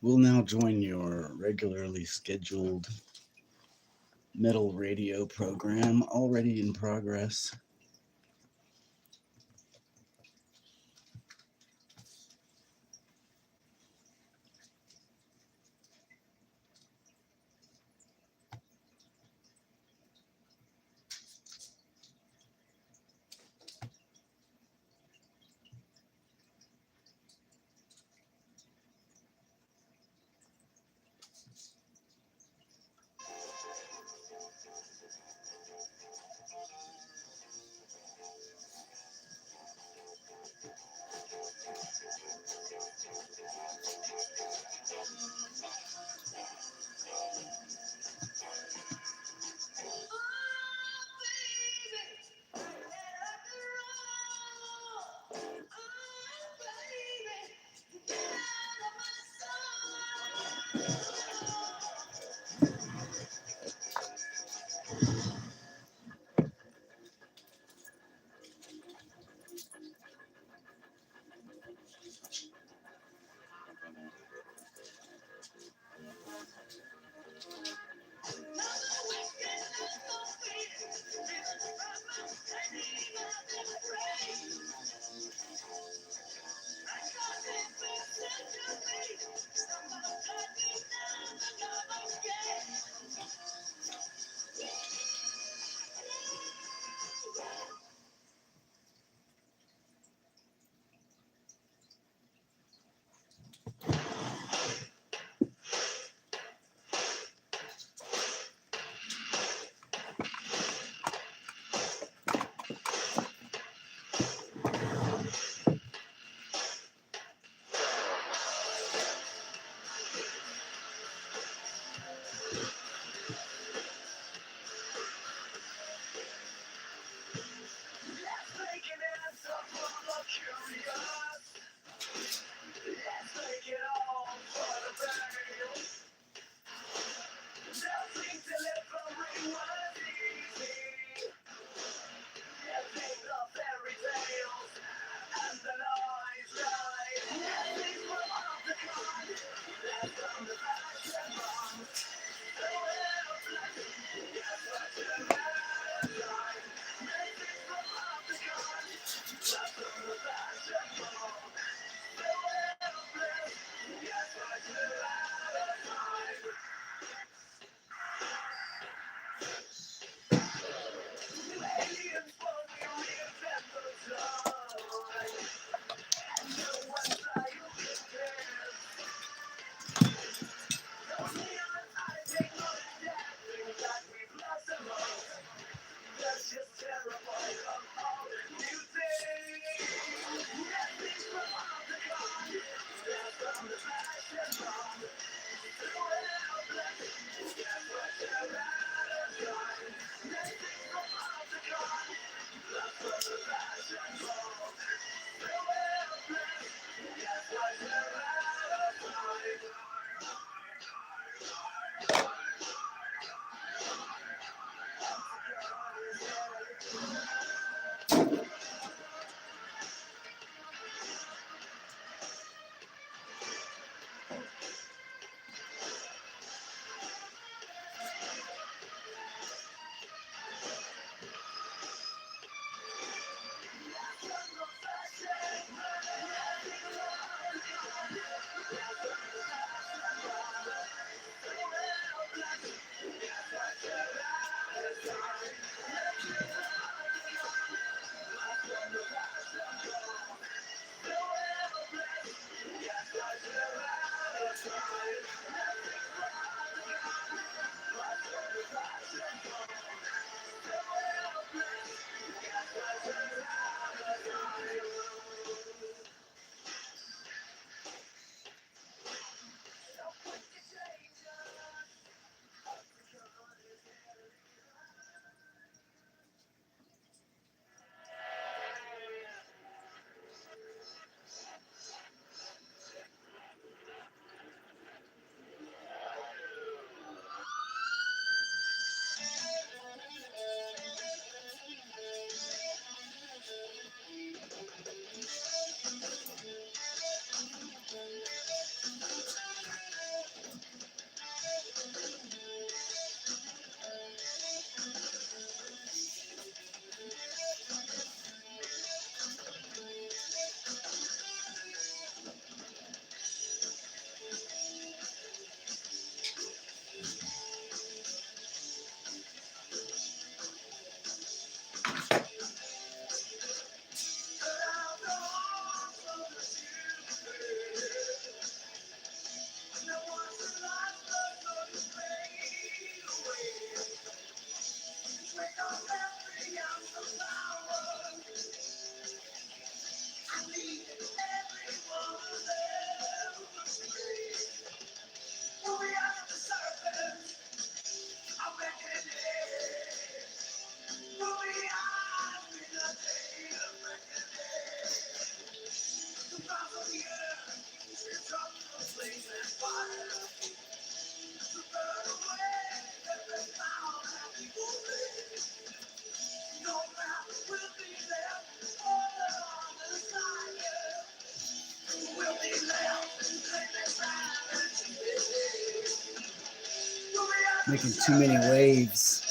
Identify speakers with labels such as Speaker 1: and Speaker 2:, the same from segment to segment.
Speaker 1: We'll now join your regularly scheduled metal radio program already in progress. Making too many waves.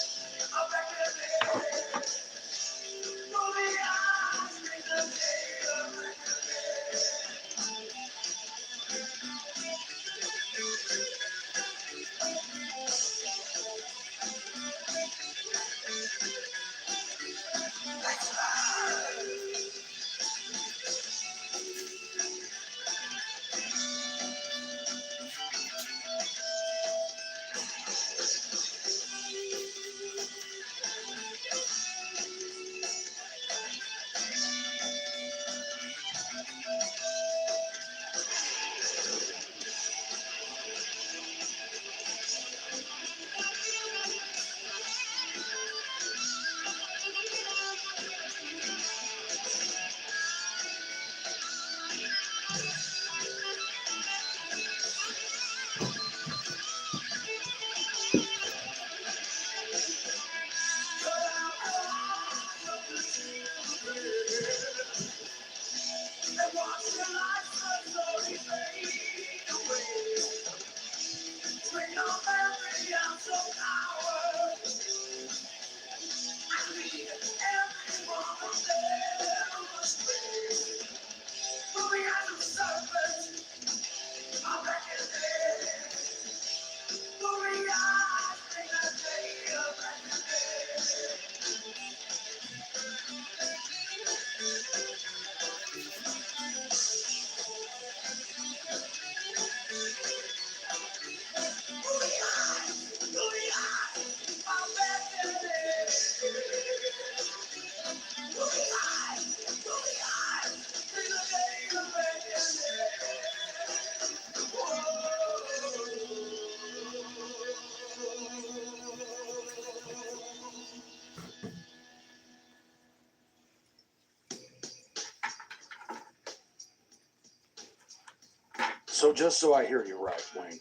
Speaker 2: So just so I hear you right, Wayne,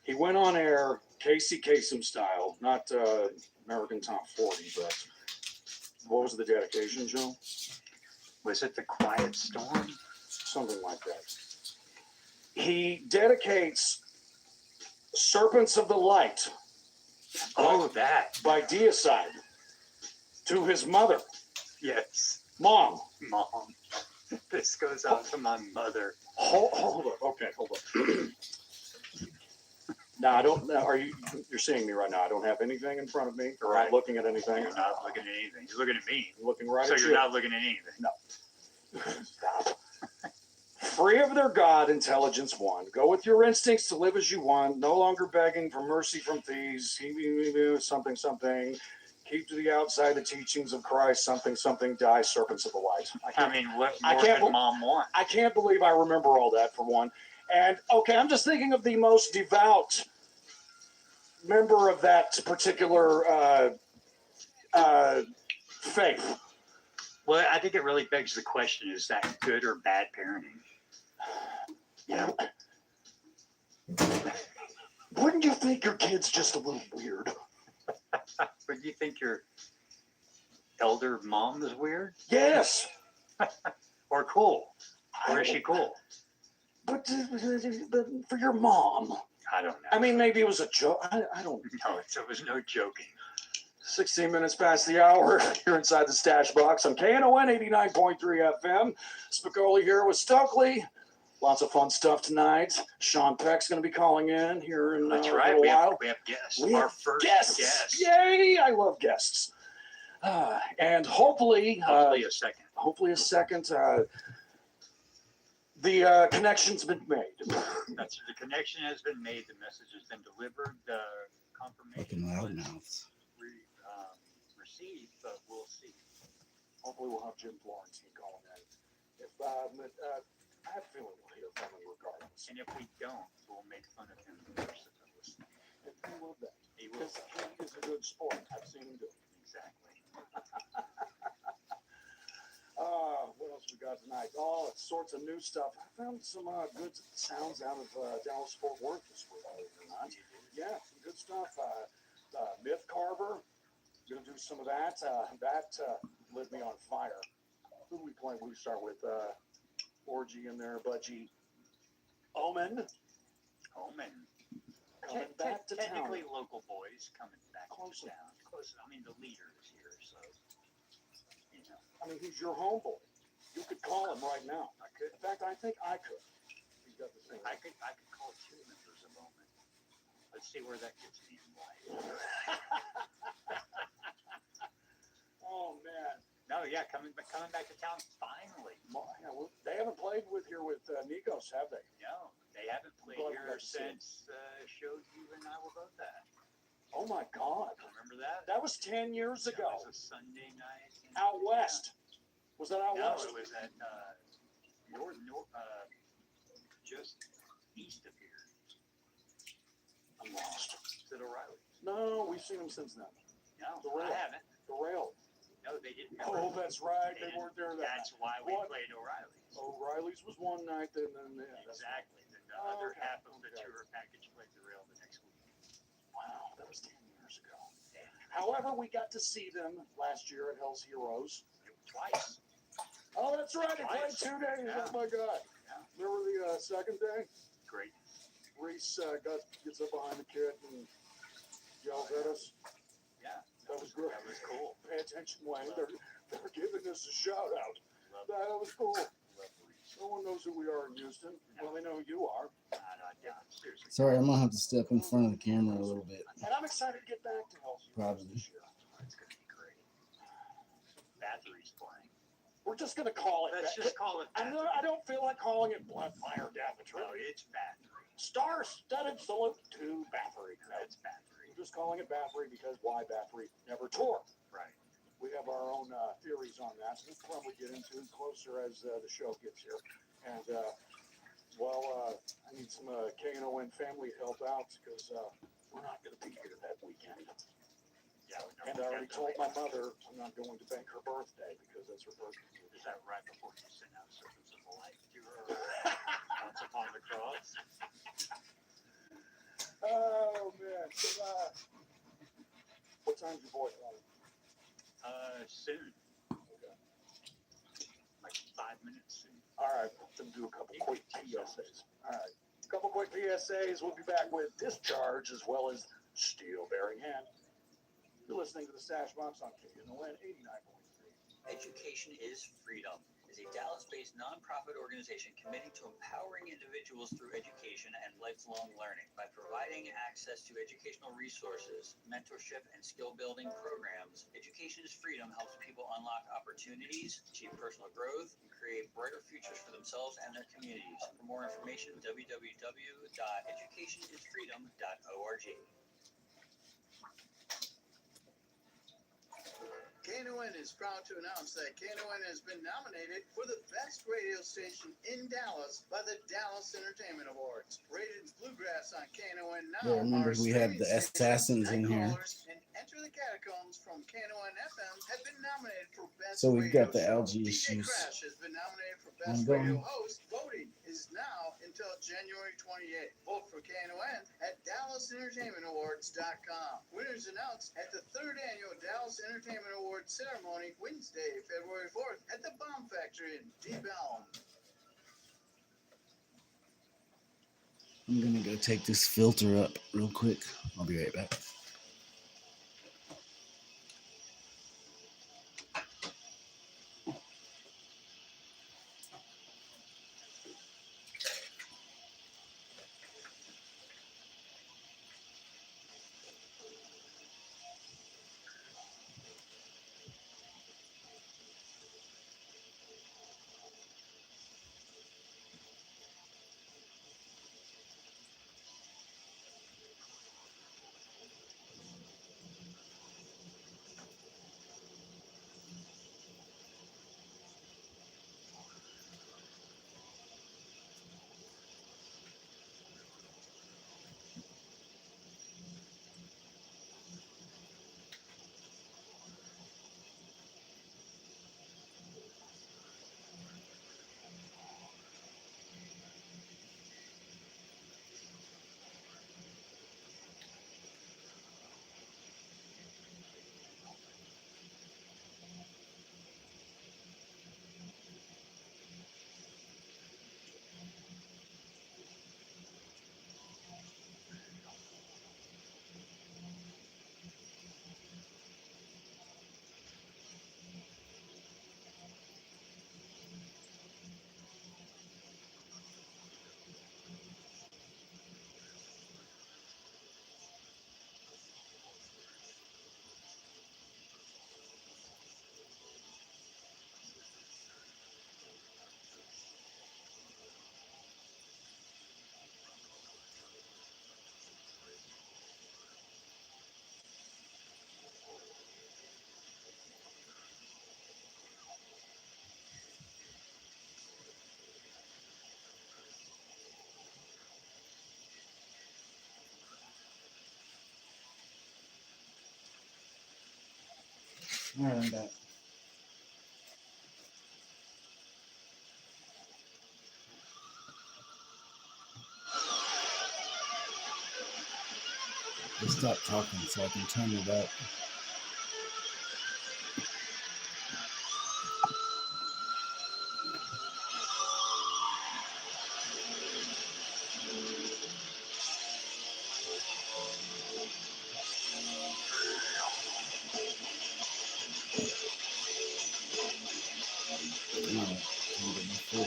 Speaker 2: he went on air Casey Kasem style, not American Top 40, but what was the dedication, Joe?
Speaker 3: Was it The Quiet Storm?
Speaker 2: Something like that. He dedicates Serpents of the Light by Deicide to his mother.
Speaker 3: Yes.
Speaker 2: Mom.
Speaker 3: This goes out to my mother.
Speaker 2: Hold up. Okay, hold up. Now, you're seeing me right now. I don't have anything in front of me. Or
Speaker 3: Right.
Speaker 2: I'm looking at anything.
Speaker 3: You're not looking at anything. You're looking at me.
Speaker 2: I'm looking right
Speaker 3: so
Speaker 2: at you.
Speaker 3: you're not looking at anything.
Speaker 2: No. Stop. Free of their God, Intelligence One. Go with your instincts to live as you want. No longer begging for mercy from thieves. Something, something. Keep to the outside the teachings of Christ. Something, something. Die, serpents of the light.
Speaker 3: What more could Mom want?
Speaker 2: I can't believe I remember all that for one. And, okay, I'm just thinking of the most devout member of that particular faith.
Speaker 3: Well, I think it really begs the question, is that good or bad parenting?
Speaker 2: Yeah. Wouldn't you think your kid's just a little weird?
Speaker 3: But you think your elder mom is weird?
Speaker 2: Yes.
Speaker 3: Or cool? Or is she cool?
Speaker 2: But for your mom.
Speaker 3: I don't know.
Speaker 2: I mean, maybe it was a joke. I don't
Speaker 3: know. No, there was no joking.
Speaker 2: 16 minutes past the hour. You're inside the Stashbox on KNON 89.3 FM. Spicoli here with Stokely. Lots of fun stuff tonight. Sean Peck's going to be calling in here in
Speaker 3: That's
Speaker 2: a
Speaker 3: right.
Speaker 2: little while.
Speaker 3: We have guests.
Speaker 2: We
Speaker 3: Our
Speaker 2: have
Speaker 3: first
Speaker 2: guest. Yay! I love guests. And hopefully
Speaker 3: a second.
Speaker 2: Hopefully a second. The connection's been made.
Speaker 3: The connection has been made. The message has been delivered. The confirmation
Speaker 1: Loudmouths.
Speaker 3: Received, but we'll see.
Speaker 2: Hopefully we'll have Jim Florentine calling in. I have a feeling we'll hear from him regardless.
Speaker 3: And if we don't, we'll make fun of him the rest of the listening.
Speaker 2: And he will that.
Speaker 3: He will.
Speaker 2: Because he is a good sport. I've seen him do it.
Speaker 3: Exactly.
Speaker 2: What else else we got tonight? All sorts of new stuff. I found some good sounds out of Dallas Fort Worth this week, believe it or not. Yeah, some good stuff. Myth Carver, gonna do some of that. That lit me on fire. Who do we play? We start with Orgy in there, Budgie. Omen. Coming back to
Speaker 3: Technically
Speaker 2: town.
Speaker 3: local boys coming back
Speaker 2: Close.
Speaker 3: to town. Close. I mean, the leader is here, so you know.
Speaker 2: I mean, he's your homeboy. You could call him right now.
Speaker 3: I could.
Speaker 2: In fact, I think I could. He's got the thing.
Speaker 3: I could call two members a moment. Let's see where that gets me in life.
Speaker 2: Oh man.
Speaker 3: No, yeah, coming back to town finally.
Speaker 2: Yeah, well, they haven't played here with Nikos, have they?
Speaker 3: No, they haven't played
Speaker 2: Glad we
Speaker 3: here
Speaker 2: got to see
Speaker 3: since showed you and I were both at.
Speaker 2: Oh my God.
Speaker 3: Remember that?
Speaker 2: That was 10 years
Speaker 3: That
Speaker 2: ago.
Speaker 3: was a Sunday night.
Speaker 2: Out west. Was that out
Speaker 3: No,
Speaker 2: west?
Speaker 3: it was at just east of here.
Speaker 2: I'm lost.
Speaker 3: Is it O'Reilly?
Speaker 2: No, we've seen them since then.
Speaker 3: No,
Speaker 2: The
Speaker 3: I
Speaker 2: rail.
Speaker 3: haven't.
Speaker 2: The rail.
Speaker 3: No, they didn't.
Speaker 2: Oh, that's right.
Speaker 3: They
Speaker 2: They weren't there that
Speaker 3: That's why we
Speaker 2: What?
Speaker 3: played O'Reilly's.
Speaker 2: O'Reilly's was one night, and then that's right.
Speaker 3: Exactly. The other
Speaker 2: Okay,
Speaker 3: half of the
Speaker 2: okay.
Speaker 3: tour package played the rail the next week.
Speaker 2: Wow, that was 10 years ago. However, we got to see them last year at Hell's Heroes.
Speaker 3: Twice.
Speaker 2: Oh, that's right. They played
Speaker 3: Twice.
Speaker 2: 2 days.
Speaker 3: Yeah.
Speaker 2: Oh my God.
Speaker 3: Yeah.
Speaker 2: Remember the second day?
Speaker 3: Great.
Speaker 2: Reese gets up behind the kid and yells at us.
Speaker 3: Yeah.
Speaker 2: That was good.
Speaker 3: That was cool.
Speaker 2: Pay attention, Wayne. They're giving us a shout out.
Speaker 3: Love,
Speaker 2: That was cool.
Speaker 3: love Reese.
Speaker 2: No one knows who we are in Houston. Well, they know who you are.
Speaker 3: Yeah, seriously.
Speaker 1: Sorry, I'm gonna have to step in front of the camera a little bit.
Speaker 2: And I'm excited to get back to Hell's Heroes
Speaker 1: Probably.
Speaker 2: this year.
Speaker 3: It's going to be great. Battery's playing.
Speaker 2: We're just going to call it.
Speaker 3: Let's just call it Battery.
Speaker 2: I don't feel like calling it Bloodfire Daventry.
Speaker 3: No, it's Battery.
Speaker 2: Star-studded salute to Bathory.
Speaker 3: That's Battery.
Speaker 2: We're just calling it Bathory because why Bathory never tore.
Speaker 3: Right.
Speaker 2: We have our own theories on that. We'll probably get into it closer as the show gets here. And, I need some K&ON family help out because we're not going to be here that weekend.
Speaker 3: Yeah.
Speaker 2: And I already told my mother I'm not going to bank her birthday because that's her birthday.
Speaker 3: Is that right before you send out servants of the light to her once upon the cross?
Speaker 2: Oh, man. So, what time's your boy calling?
Speaker 3: Soon.
Speaker 2: Okay.
Speaker 3: Like 5 minutes soon.
Speaker 2: All right, let's do a couple quick PSAs. All right, a couple quick PSAs. We'll be back with Discharge as well as Steel Bearing Hand. You're listening to the Stashbox on KNON 89.3.
Speaker 4: Education is Freedom is a Dallas-based nonprofit organization committed to empowering individuals through education and lifelong learning by providing access to educational resources, mentorship, and skill-building programs. Education is Freedom helps people unlock opportunities, achieve personal growth, and create brighter futures for themselves and their communities. For more information, www.educationisfreedom.org.
Speaker 5: KNON is proud to announce that KNON has been nominated for the best radio station in Dallas by the Dallas Entertainment Awards. Rated Bluegrass on KNON now.
Speaker 1: Yeah, remember
Speaker 5: our
Speaker 1: we had
Speaker 5: streaming
Speaker 1: the
Speaker 5: station,
Speaker 1: Assassins in here.
Speaker 5: Nightcrawlers and Enter the Catacombs from KNON FM have been nominated for best
Speaker 1: So we've got the
Speaker 5: radio
Speaker 1: algae
Speaker 5: show. DJ
Speaker 1: issues
Speaker 5: Crash has been nominated for best
Speaker 1: ongoing.
Speaker 5: radio host. Voting is now until January 28th. Vote for KNON at DallasEntertainmentAwards.com. Winners announced at the 3rd annual Dallas Entertainment Awards ceremony Wednesday, February 4th at the Bomb Factory in Deep Elm.
Speaker 1: I'm gonna go take this filter up real quick. I'll be right back. Alright, I'm back. Just stop talking so I can turn it up. Alright, I'm getting full.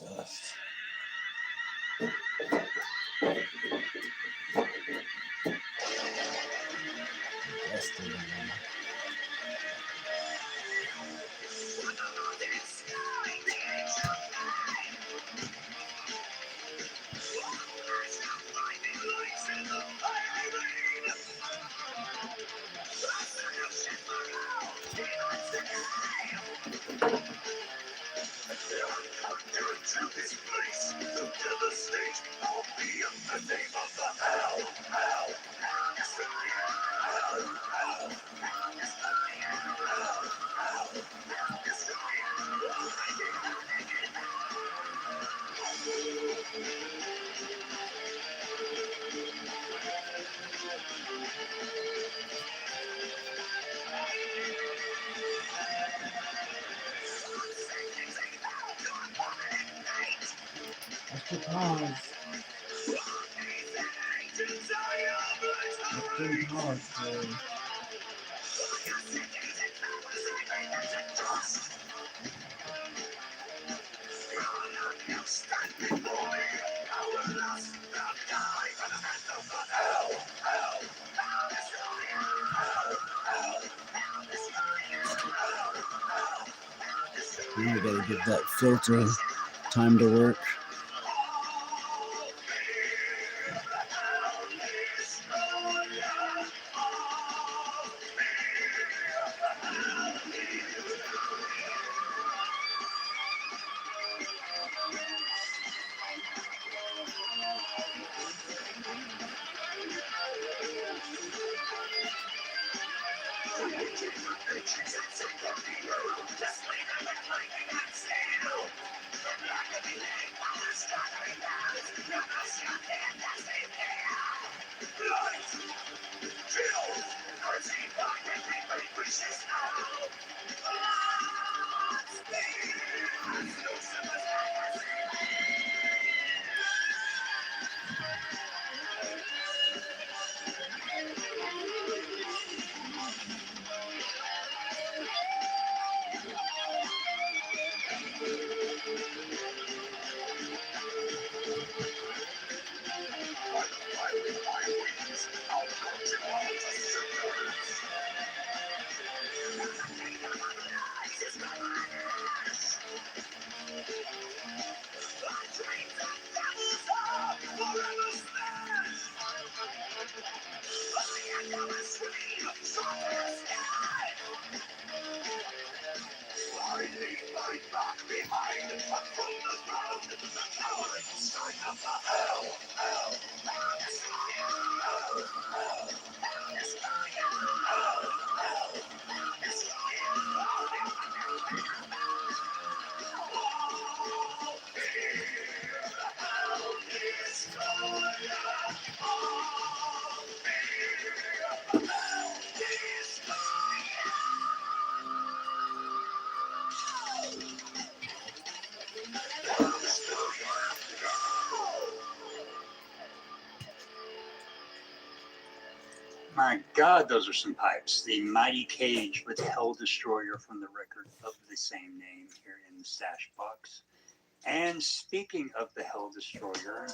Speaker 1: Dust. Dust everywhere. What's the pause? What's the pause, boy? Now we gotta give that filter time to work.
Speaker 4: My God, those are some pipes. The Mighty Cage with Hell Destroyer from the record of the same name here in the stash box. And speaking of the Hell Destroyer,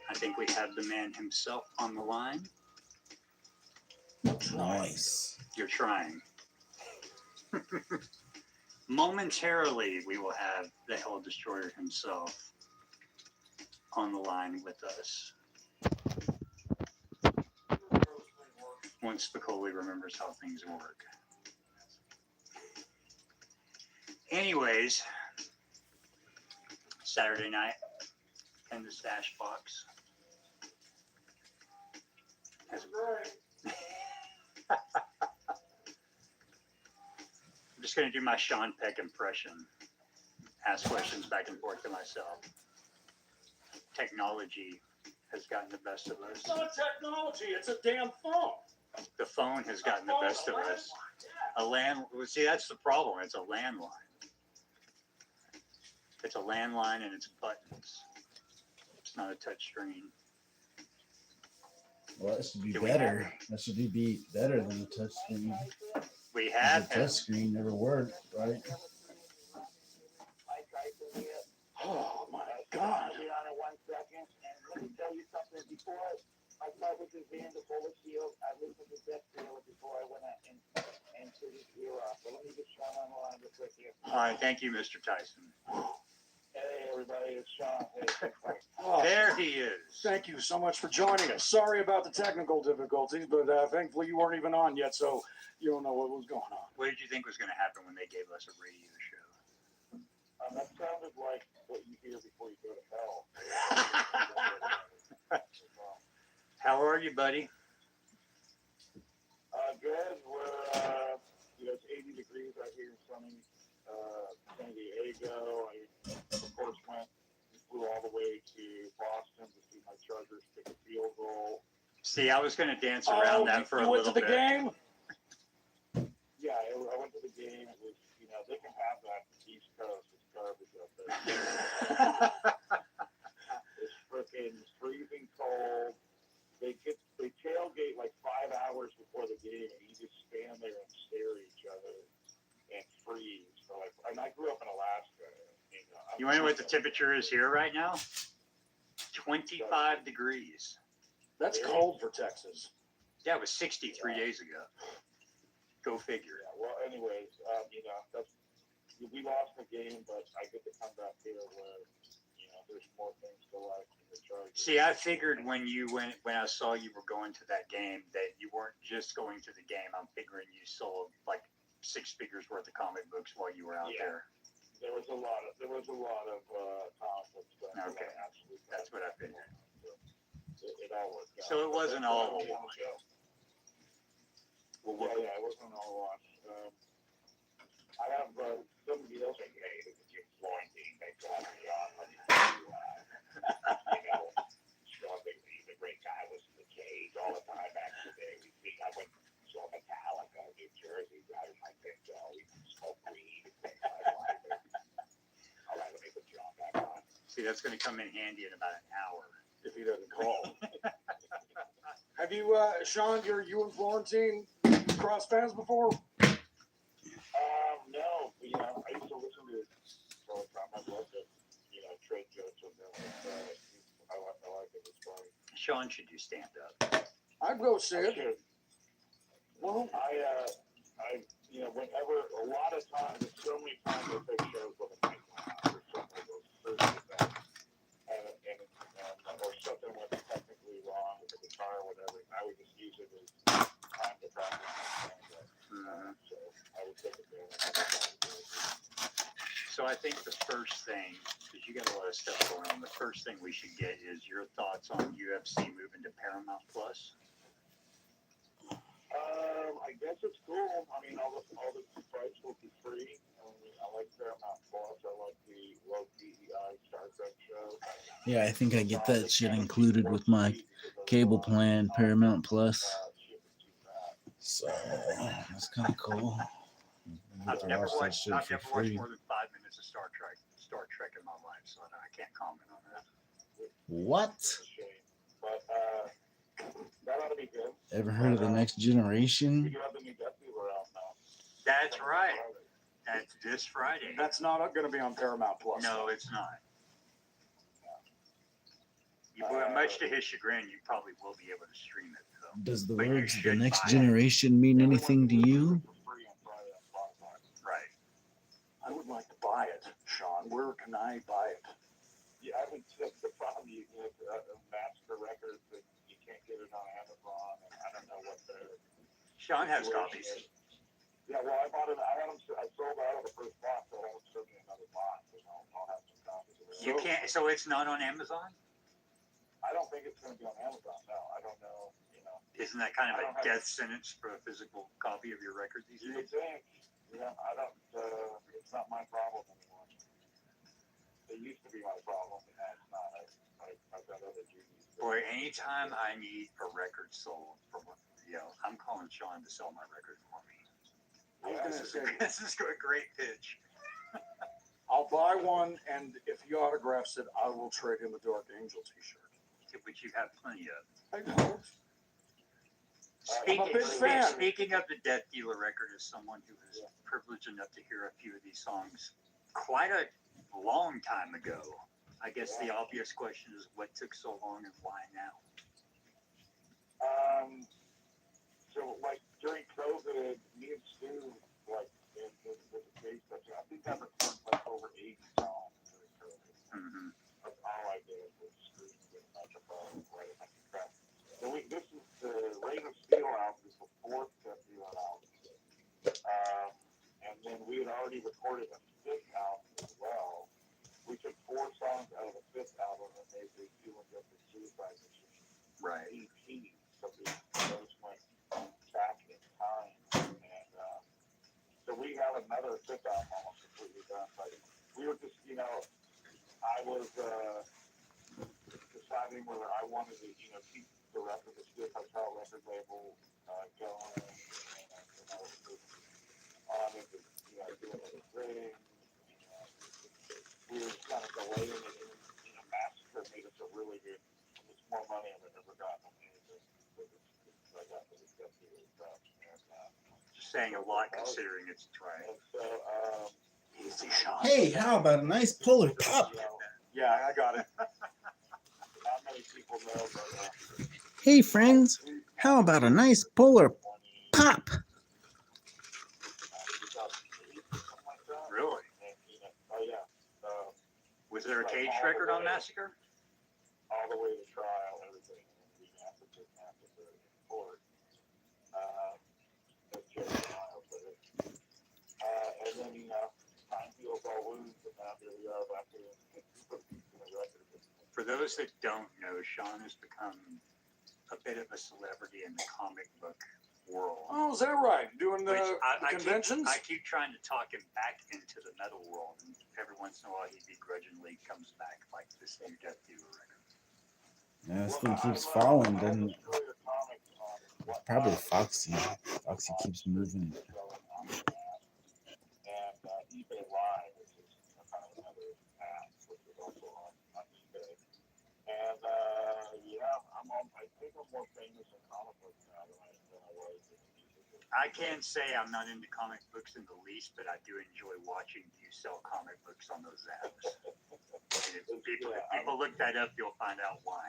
Speaker 4: I think we have the man himself on the line.
Speaker 1: Nice.
Speaker 4: You're trying. Momentarily, we will have the Hell Destroyer himself on the line with us. Once Spicoli remembers how things work. Anyways, Saturday night in the stash box. I'm just going to do my Sean Peck impression. Ask questions back and forth to myself. Technology has gotten the best of us.
Speaker 2: It's not technology. It's a damn phone.
Speaker 4: The phone has gotten the best of us. See, that's the problem. It's a landline. It's a landline and it's buttons. It's not a touch screen.
Speaker 1: Well, that should be
Speaker 4: Do we
Speaker 1: better. That should be better than the touch screen.
Speaker 4: We
Speaker 1: The
Speaker 4: have
Speaker 1: touch screen never worked, right?
Speaker 2: Oh my God.
Speaker 6: Let me tell you something. Before I start with this band, the bullet shield, I listened to Death Trailer before I went out and to this era. So let me get Sean on the line real quick here.
Speaker 4: All right, thank you, Mr. Tyson.
Speaker 6: Hey, everybody, it's Sean. Hey,
Speaker 2: Oh,
Speaker 4: There he is.
Speaker 2: thank you so much for joining us. Sorry about the technical difficulties, but thankfully you weren't even on yet, so you don't know what was going on.
Speaker 4: What did you think was going to happen when they gave us a radio show?
Speaker 6: that sounded like what you hear before you go to hell.
Speaker 4: How are you, buddy?
Speaker 6: Good. We're, it's 80 degrees out here in sunny San Diego. I, of course, flew all the way to Boston to see my Chargers kick a field goal.
Speaker 4: See, I was going to dance around that for a
Speaker 2: you went
Speaker 4: little
Speaker 2: to the
Speaker 4: bit.
Speaker 2: game?
Speaker 6: Yeah, I went to the game. It was, they can have that East Coast. It's garbage up there. It's freaking freezing cold. They tailgate like 5 hours before the game, and you just stand there and stare at each other and freeze. So and I grew up in Alaska.
Speaker 4: You wonder what the temperature is here right now? 25 degrees.
Speaker 2: That's cold for Texas.
Speaker 4: Yeah, it was 60 3 days ago. Go figure.
Speaker 6: Yeah, well, anyways, we lost the game, but I get to come back here where there's more things to like in the Chargers.
Speaker 4: See, I figured when I saw you were going to that game that you weren't just going to the game. I'm figuring you sold like 6 figures worth of comic books while you were out there.
Speaker 6: There was a lot of comic books.
Speaker 4: Okay, that's what I figured.
Speaker 6: It all worked out.
Speaker 4: So it wasn't all a wash. Well,
Speaker 6: Yeah, it wasn't all a wash. I have somebody else say, hey, this is Jim Florentine. Thanks for having me on. Sean, he's a great guy. I listen to Cage all the time back in the day. I went and saw Metallica in New Jersey, driving my Pinto. We smoked weed. All right, let me put you on back on.
Speaker 4: See, that's going to come in handy in about an hour.
Speaker 2: If he doesn't call. Have you, Sean, you and Florentine cross paths before?
Speaker 6: No, I used to listen to all the time. I loved it. Trade jokes with them. I like it. It's funny.
Speaker 4: Sean should do stand up.
Speaker 2: I'd go see it.
Speaker 6: Well, whenever, a lot of times, there's so many times I take shows with a night out or something of those Thursday events, or something went technically wrong with the guitar or whatever, and I would just use it as time to practice. So I would take advantage of it.
Speaker 4: So I think the first thing, because you got a lot of stuff going on, the first thing we should get is your thoughts on UFC moving to Paramount Plus.
Speaker 6: I guess it's cool. I mean, all the price will be free. I like Paramount Plus. I like the low PEI Star Trek show.
Speaker 1: Yeah, I think I get that shit included with my cable plan, Paramount Plus. So that's kind of cool.
Speaker 4: I've never watched
Speaker 1: shit for free.
Speaker 4: more than 5 minutes of Star Trek.
Speaker 3: Star Trek in my life, so I can't comment on that.
Speaker 1: What?
Speaker 6: It's a shame. But that ought to be good.
Speaker 1: Ever heard of the Next
Speaker 6: We
Speaker 1: Generation?
Speaker 6: do have the new Death Dealer out now.
Speaker 3: That's right. That's this Friday.
Speaker 2: That's not going to be on Paramount Plus.
Speaker 3: No, it's not. Much to his chagrin, you probably will be able to stream it, though.
Speaker 1: Does the
Speaker 3: But you
Speaker 1: words "the
Speaker 3: should
Speaker 1: next
Speaker 3: buy it.
Speaker 1: generation" mean anything to you?
Speaker 6: For free on Friday on Spotify.
Speaker 3: Right.
Speaker 2: I would like to buy it, Sean. Where can I buy it?
Speaker 6: Yeah, I would say the problem you get Master Records that you can't get it on Amazon, and I don't know what the
Speaker 3: Sean has
Speaker 6: situation
Speaker 3: copies.
Speaker 6: is. Yeah, well, I bought it. I sold out of the first box, so I haven't sold me another box, and I'll have some copies of it.
Speaker 3: You can't. So it's not on Amazon.
Speaker 6: I don't think it's going to be on Amazon. No, I don't know.
Speaker 3: Isn't that kind of
Speaker 6: I
Speaker 3: a
Speaker 6: don't have-
Speaker 3: death sentence for a physical copy of your record these
Speaker 6: You would
Speaker 3: days?
Speaker 6: think. Yeah, I don't. It's not my problem anymore. It used to be my problem, and now it's not. I've got other duties.
Speaker 3: Boy, anytime I need a record sold from, I'm calling Sean to sell my record for me.
Speaker 2: I was gonna say,
Speaker 3: This is a great pitch.
Speaker 2: I'll buy one, and if he autographs it, I will trade him a Dark Angel T-shirt.
Speaker 3: Which you have plenty of.
Speaker 2: I don't.
Speaker 3: Speaking,
Speaker 2: I'm a big fan.
Speaker 3: speaking of the Death Dealer record, as someone who was privileged enough to hear a few of these songs quite a long time ago, I guess the obvious question is what took so long and why now?
Speaker 6: So like during COVID, me and Stu, like in the case section, I think I recorded like over 80 songs during COVID.
Speaker 3: Mm-hmm.
Speaker 6: That's all I did was scream with a microphone right at my track. So this is the Reign of Steel album, is the fourth Death Dealer album. And then we had already recorded a fifth album as well. We took 4 songs out of the fifth album and made the Two and Justice Suicide Mission
Speaker 3: Right.
Speaker 6: EP. So those went back in time. And so we have another fifth album almost completely done. But we were just, I was deciding whether I wanted to, keep the record, the Steel Hotel record label going. And I was on it, doing other things. We were kind of delaying it. And, Massacre made us a really good, it's more money than I've ever gotten on anything. I got for this Death Dealer stuff. And,
Speaker 3: Just saying a lot considering it's dry.
Speaker 6: and so,
Speaker 2: Easy, Sean.
Speaker 1: Hey, how about a nice polar pop?
Speaker 2: Yeah, I got it.
Speaker 6: not many people know, but
Speaker 1: Hey, friends, how about a nice polar pop?
Speaker 3: Really?
Speaker 6: Oh yeah.
Speaker 3: Was there a cage record on Massacre?
Speaker 6: All the way to trial, everything. We massacred in court. That's just trial, but and then time heals all wounds, and now here we are back in the record.
Speaker 3: For those that don't know, Sean has become a bit of a celebrity in the comic book world.
Speaker 2: Oh, is that right? Doing the,
Speaker 3: Which
Speaker 2: the conventions?
Speaker 3: I keep trying to talk him back into the metal world, and every once in a while he begrudgingly comes back, like this new Death Dealer record.
Speaker 1: Yeah, this thing keeps falling, doesn't it? Probably Foxy. Foxy keeps moving it.
Speaker 6: And eBay Live, which is kind of another app, which is also on eBay. And I think I'm more famous in comic books now than I was in music.
Speaker 3: I can't say I'm not into comic books in the least, but I do enjoy watching you sell comic books on those apps. And if people look that up, you'll find out why.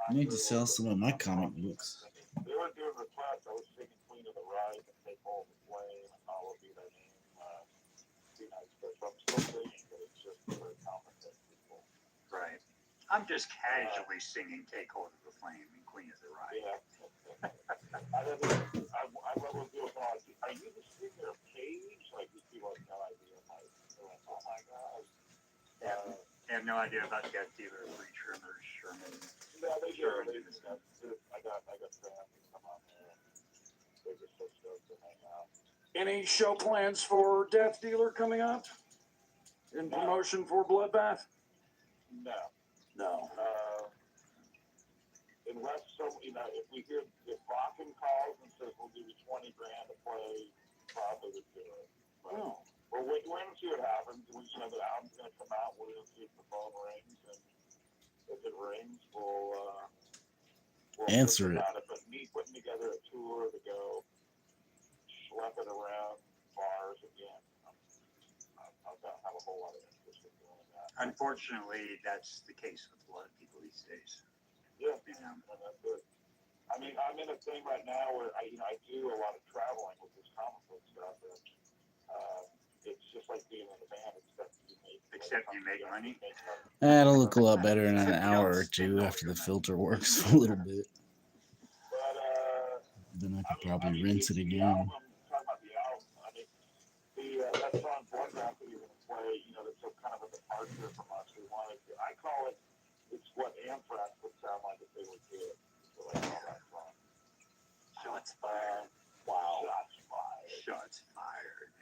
Speaker 1: I need to sell some of my comic books.
Speaker 6: They were doing requests. I was singing Queen of the Right and Take Hold of the Flame and All Will Be Thy Name. So I'm still singing, but it's just for comic book people.
Speaker 3: Right. I'm just casually singing Take Hold of the Flame and Queen of the Right.
Speaker 6: Yeah. I don't know. I will do it. Are you the singer of Cage? Like, these people have no idea. Like, they're like, oh my God.
Speaker 3: I have no idea about Death Dealer, Free Trimmers, Sherman.
Speaker 6: No, they
Speaker 3: Sure.
Speaker 6: do. I got family come on there. They're just so stoked to hang out.
Speaker 2: Any show plans for Death Dealer coming up? In promotion for Bloodbath?
Speaker 6: No.
Speaker 2: No.
Speaker 6: Unless if we hear, if Bakken calls and says we'll give you $20,000 to play, probably would do it. But
Speaker 2: Oh.
Speaker 6: we're when's see what happens. The album's gonna come out. We're gonna see if the phone rings, and if it rings, we'll
Speaker 1: Answer
Speaker 6: think
Speaker 1: it.
Speaker 6: about it. But me putting together a tour to go schlepping around bars again, I don't have a whole lot of interest in doing that.
Speaker 3: Unfortunately, that's the case with a lot of people these days.
Speaker 6: Yeah,
Speaker 3: You know.
Speaker 6: and that's it. I mean, I'm in a thing right now where I do a lot of traveling with this comic book stuff, and it's just like being in a band,
Speaker 3: Except you make money.
Speaker 1: That'll look a lot better in an hour or two after the filter works a little bit.
Speaker 6: But
Speaker 1: Then I could probably rinse it
Speaker 6: the
Speaker 1: again.
Speaker 6: album, talking about the album, I mean, that song Bloodbath that you're going to play, that's kind of a departure from us. We wanted to, I call it, it's what Anthrax would sound like if they were kids. So I call that song.
Speaker 3: Shots fired.
Speaker 2: Wow.
Speaker 6: Shots fired.
Speaker 3: Shots fired.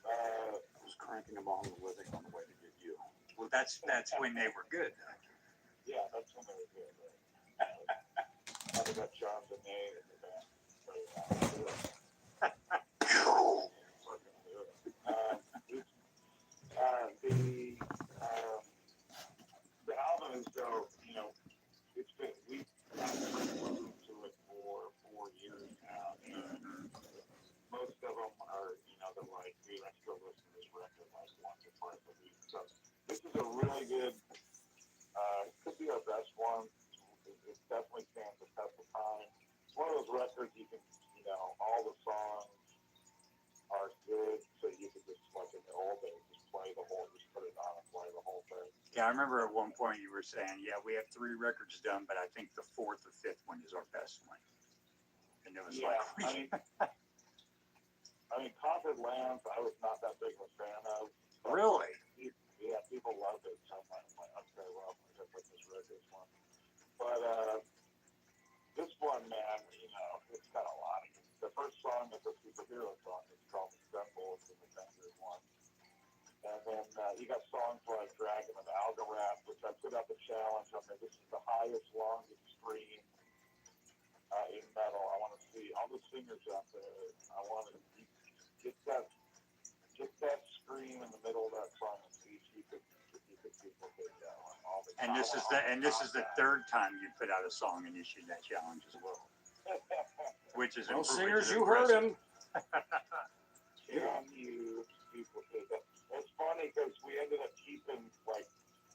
Speaker 2: I was cranking them on the living on the way to get you.
Speaker 3: Well, that's when they were good.
Speaker 6: Yeah, that's when they were good. Right? I got John Benet in the band. The album is so, it's been, we've listened to it for 4 years now, and most of them are, they're like, dude, I still listen to this record like once or twice a week. So this is a really good, could be our best one. It definitely stands the test of time. It's one of those records you can, all the songs are good, so you could just, like in the old days, just put it on and play the whole thing.
Speaker 3: Yeah, I remember at one point you were saying, yeah, we have 3 records done, but I think the 4th or 5th one is our best one. And it was
Speaker 6: I mean, Conquered Lands, I was not that big of a fan of.
Speaker 3: Really?
Speaker 6: Yeah, people loved it so much. I'm like, okay, well, I guess I just read this one. But this one, man, it's got a lot of it. The first song is a superhero song. It's called The Symbol. It's an Avengers one. And then you got songs like Dragon of Algarath, which I put up a challenge on there. This is the highest, longest scream in metal. I want to see all the singers out there. I want to get that scream in the middle of that song and see if you could duplicate that one.
Speaker 3: And this is the 3rd time you put out a song and issued that challenge as well. Which is
Speaker 2: Well, singers, you heard him.
Speaker 6: Can you duplicate that? It's funny because we ended up keeping, like,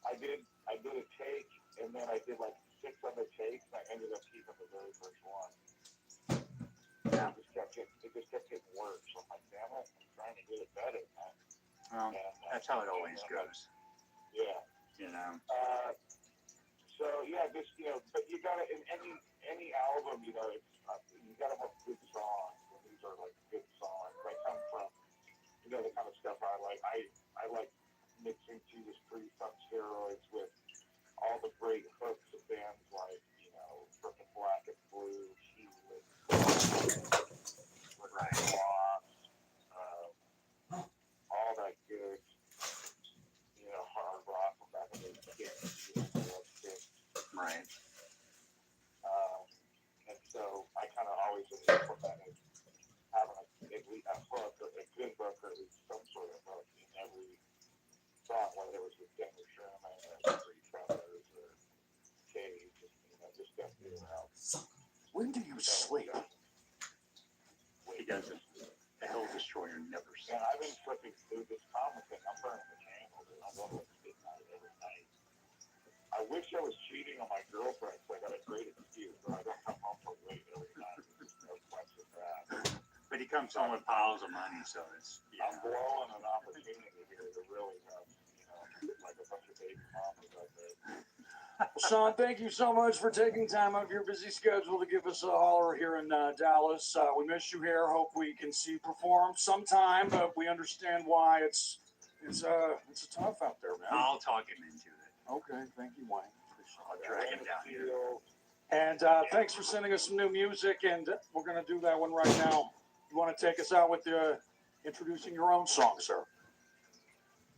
Speaker 6: I did a take, and then I did like 6 other takes, and I ended up keeping the very first one.
Speaker 3: Yeah.
Speaker 6: It just kept getting worse. So I'm like, damn it, I'm trying to get it better, man.
Speaker 3: Well, that's how it always goes.
Speaker 6: Yeah. So yeah, just but you gotta in any album, it's you gotta have good songs, and these are like good songs. They come from the kind of stuff I like. I like mixing Jesus Priest on steroids with all the great hooks of bands like frickin' Black and Blue, Healing, Lost, all that good hard rock from back in the day.
Speaker 3: Right.
Speaker 6: And so I kind of always implemented having a hook, or a good hook, or at least some sort of hook in every song, whether it was with Denver Sherman or Three Tremors or Cage, just stuff out.
Speaker 2: When do you sleep?
Speaker 3: He doesn't. The Hell Destroyer never
Speaker 6: And
Speaker 3: sleeps.
Speaker 6: I've been flipping through this comic thing. I'm burning the candles, and I'm going to midnight every night. I wish I was cheating on my girlfriend, so I got a great excuse, but I don't come home so late every night. There's no question that.
Speaker 3: But he comes home with piles of money, so it's
Speaker 6: I'm blowing an opportunity here to really have, like a bunch of baby mamas out there.
Speaker 2: Well, Sean, thank you so much for taking time out of your busy schedule to give us a holler here in Dallas. We miss you here. Hope we can see you perform sometime, but we understand why it's tough out there, man.
Speaker 3: I'll talk him into it.
Speaker 2: Okay, thank you, Wayne.
Speaker 3: I'll drag him down here.
Speaker 2: And thanks for sending us some new music, and we're going to do that one right now. You want to take us out with introducing your own song, sir?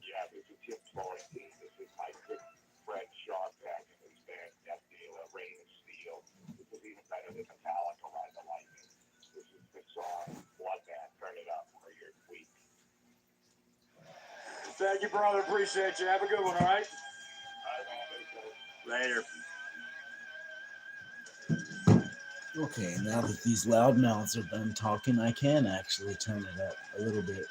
Speaker 6: Yeah, this is Tim Florence. This is my good friend Sean Peck and his band Death Dealer, Rain of Steel. This is even better than Metallica, Ride the Lightning. This is the song Bloodbath. Turn it up for your week.
Speaker 2: Thank you, brother. Appreciate you. Have a good one, all right?
Speaker 3: Later.
Speaker 1: Okay, now that these loudmouths are done talking, I can actually turn it up a little bit.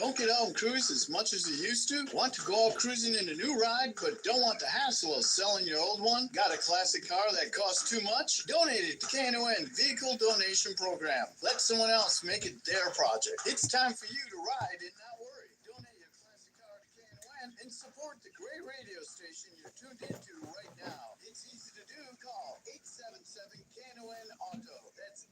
Speaker 5: Don't get out and cruise as much as you used to? Want to go out cruising in a new ride, but don't want the hassle of selling your old one? Got a classic car that costs too much? Donate it to KNON Vehicle Donation Program. Let someone else make it their project. It's time for you to ride and not worry. Donate your classic car to KNON and support the great radio station you're tuned into right now. It's easy to do. Call 877 KNON Auto. That's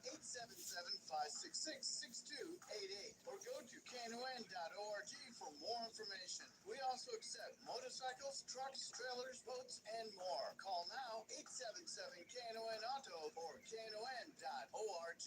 Speaker 5: 877-566-6288. Or go to KNON.org for more information. We also accept motorcycles, trucks, trailers, boats, and more. Call now 877 KNON Auto or KNON.org.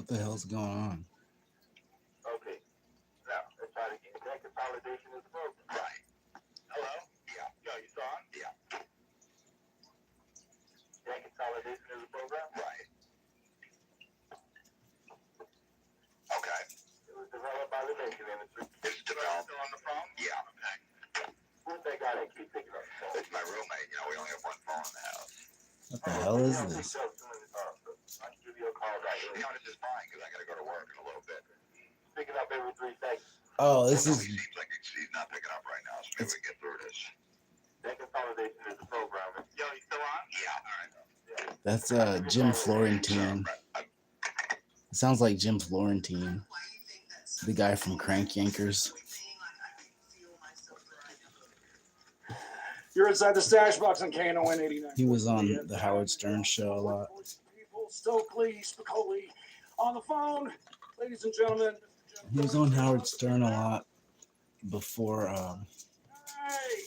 Speaker 1: What the hell's going on?
Speaker 6: Okay. Now, let's try it again. That consolidation is broken. Right. Hello? Yeah. Yo, you saw him? Yeah. That consolidation is a program? Right. Okay. It was developed by the nation industry. It's developed on the phone? Yeah. Okay. Who's that guy that keeps picking up the phone? It's my roommate. You know, we only have one phone in the house.
Speaker 1: What the hell is this?
Speaker 6: I'll give you a call back. You know, this is fine because I got to go to work in a little bit. Picking up every 3 seconds.
Speaker 1: Oh, this
Speaker 6: Well, no,
Speaker 1: is.
Speaker 6: he seems like he's not picking up right now, so maybe we can get through this. That consolidation is the program. Yo, you still on? Yeah. All right.
Speaker 1: That's Jim Florentine. It sounds like Jim Florentine, the guy from Crank Yankers.
Speaker 2: You're inside the Stashbox on KNON 89.
Speaker 1: He was on the Howard Stern show a lot.
Speaker 2: People, Stokely, Spicoli on the phone. Ladies and gentlemen.
Speaker 1: He was on Howard Stern a lot before
Speaker 2: Hey.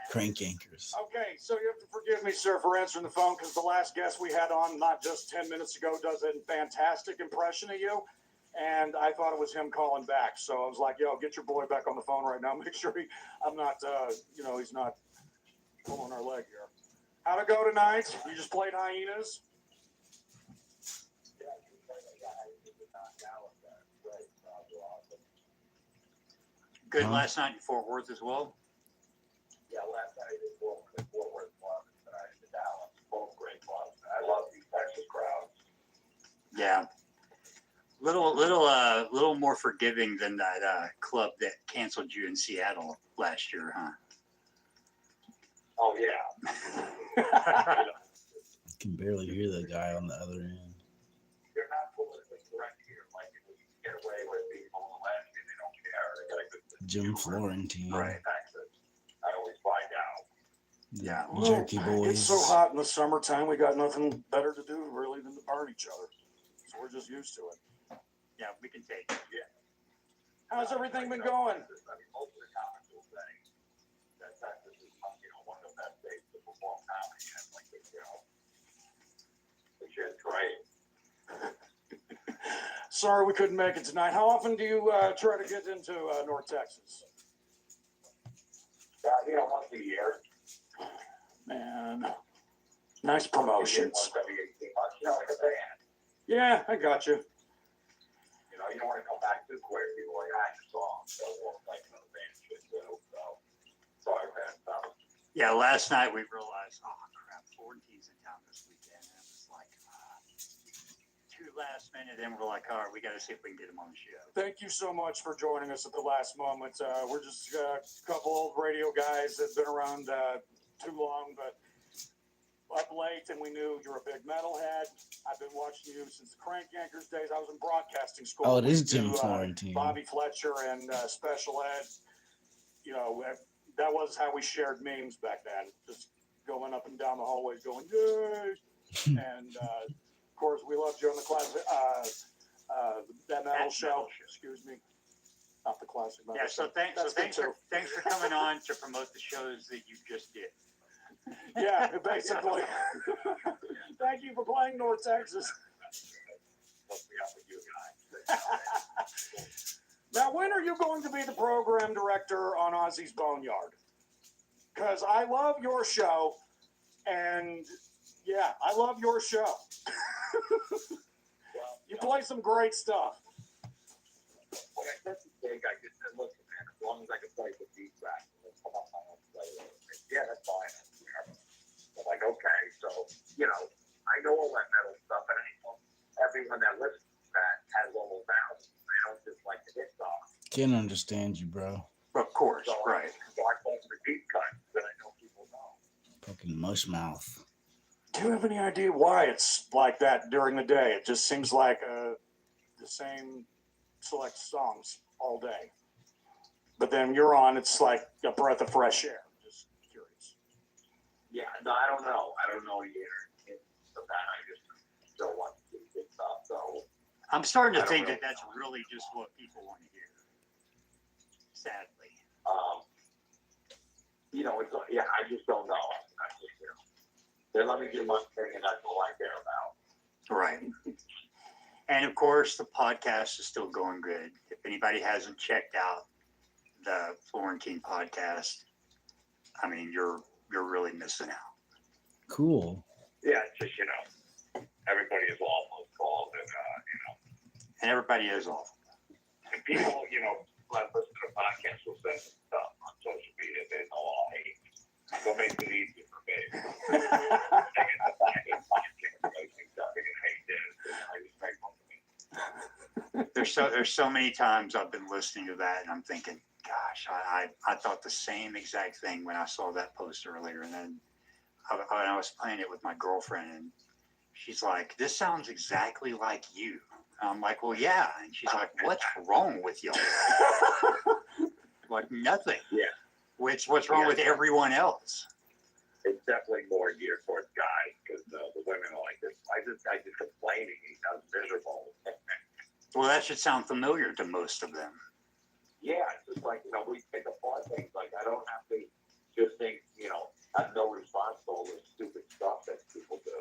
Speaker 1: Crank Yankers.
Speaker 2: Okay, so you have to forgive me, sir, for answering the phone because the last guest we had on not just 10 minutes ago does a fantastic impression of you. And I thought it was him calling back. So I was like, yo, get your boy back on the phone right now. Make sure I'm not, he's not pulling our leg here. How'd it go tonight? You just played hyenas?
Speaker 3: Good
Speaker 1: Huh?
Speaker 3: last night in Fort Worth as well.
Speaker 6: Yeah, last night in Fort Worth Club and tonight in Dallas. Both great clubs. I love these Texas crowds.
Speaker 3: Yeah. Little more forgiving than that club that canceled you in Seattle last year, huh?
Speaker 6: Oh, yeah.
Speaker 1: I can barely hear the guy on the other end.
Speaker 6: They're not politically correct here. Like, if we get away with people on the left, and they don't care. They got a good
Speaker 1: Jim Florentine.
Speaker 3: Right.
Speaker 6: Texas. I always find out.
Speaker 1: The
Speaker 3: Yeah.
Speaker 1: Jerky Boys.
Speaker 2: It's so hot in the summertime. We got nothing better to do, really, than to burn each other. So we're just used to it.
Speaker 3: Yeah, we can take it.
Speaker 2: How's everything been going?
Speaker 6: I mean, most of the comics will say that Texas is, one of the best states to perform comedy in. Like, which is great.
Speaker 2: Sorry we couldn't make it tonight. How often do you try to get into North Texas?
Speaker 6: Once a year.
Speaker 2: Man, nice promotions.
Speaker 6: Once every 18 months. Like a band.
Speaker 2: Yeah, I got you.
Speaker 6: You don't want to come back too quick. People are like, I just saw him. So it won't like another band should do. So, sorry, man.
Speaker 3: Yeah, last night we realized, oh crap, Florentine's in town this weekend. And it was like too last minute, and we're like, all right, we got to see if we can get him on the show.
Speaker 2: Thank you so much for joining us at the last moment. We're just a couple old radio guys that've been around too long, but up late, and we knew you're a big metalhead. I've been watching you since the Crank Yankers days. I was in broadcasting school.
Speaker 1: Oh, it is
Speaker 2: We
Speaker 1: Jim
Speaker 2: do,
Speaker 1: Florentine.
Speaker 2: Bobby Fletcher and special ed. That was how we shared memes back then. Just going up and down the hallways, going yay! And of course, we loved you on the classic that metal show. Excuse me, not the classic metal.
Speaker 3: Yeah, so
Speaker 2: That's good too.
Speaker 3: thanks for coming on to promote the shows that you just did.
Speaker 2: Yeah, basically. Thank you for playing North Texas. Now, when are you going to be the program director on Ozzy's Boneyard? Because I love your show, and yeah, I love your show. You play some great stuff.
Speaker 6: When I said to Jake, I just said, listen, man, as long as I can play with these tracks, come on, I want to play with it. Yeah, that's fine. I'm like, okay, so, I know all that metal stuff, and everyone that listens to that has all those albums. I don't just like the hit songs.
Speaker 1: Can't understand you, bro.
Speaker 3: Of course,
Speaker 6: So
Speaker 3: right.
Speaker 6: So I play the deep cuts that I know people know.
Speaker 1: Fucking mush mouth.
Speaker 2: Do you have any idea why it's like that during the day? It just seems like the same select songs all day. But then you're on, it's like a breath of fresh air. Just curious.
Speaker 6: Yeah, no, I don't know. I don't know either. So that I just don't want to do good stuff. So
Speaker 3: I'm starting to
Speaker 6: I don't
Speaker 3: think
Speaker 6: really
Speaker 3: that that's
Speaker 6: know.
Speaker 3: really just what people want to hear. Sadly.
Speaker 6: It's I just don't know. I just, they let me do my thing, and that's all I care about.
Speaker 3: Right. And of course, the podcast is still going good. If anybody hasn't checked out the Florentine podcast, I mean, you're really missing out.
Speaker 1: Cool.
Speaker 6: Yeah, it's just, everybody is awful involved, and,
Speaker 3: And everybody is awful.
Speaker 6: and people, that listen to the podcast will send stuff on social media they know all hate. So it makes it easy for me. I get the podcast, posting stuff, I hate this, and I just make fun of me.
Speaker 3: There's so many times I've been listening to that and I'm thinking, gosh, I thought the same exact thing when I saw that post earlier. And then I was playing it with my girlfriend and she's like, this sounds exactly like you. And I'm like, well, yeah. And she's like, what's wrong with y'all? Like, nothing.
Speaker 6: Yeah.
Speaker 3: What's wrong with everyone else?
Speaker 6: It's definitely more geared towards guys because the women are like this. I just complaining. He sounds miserable.
Speaker 3: Well, that should sound familiar to most of them.
Speaker 6: Yeah, it's just like, we take apart things. Like, I don't have to just think, have no response to all this stupid stuff that people do.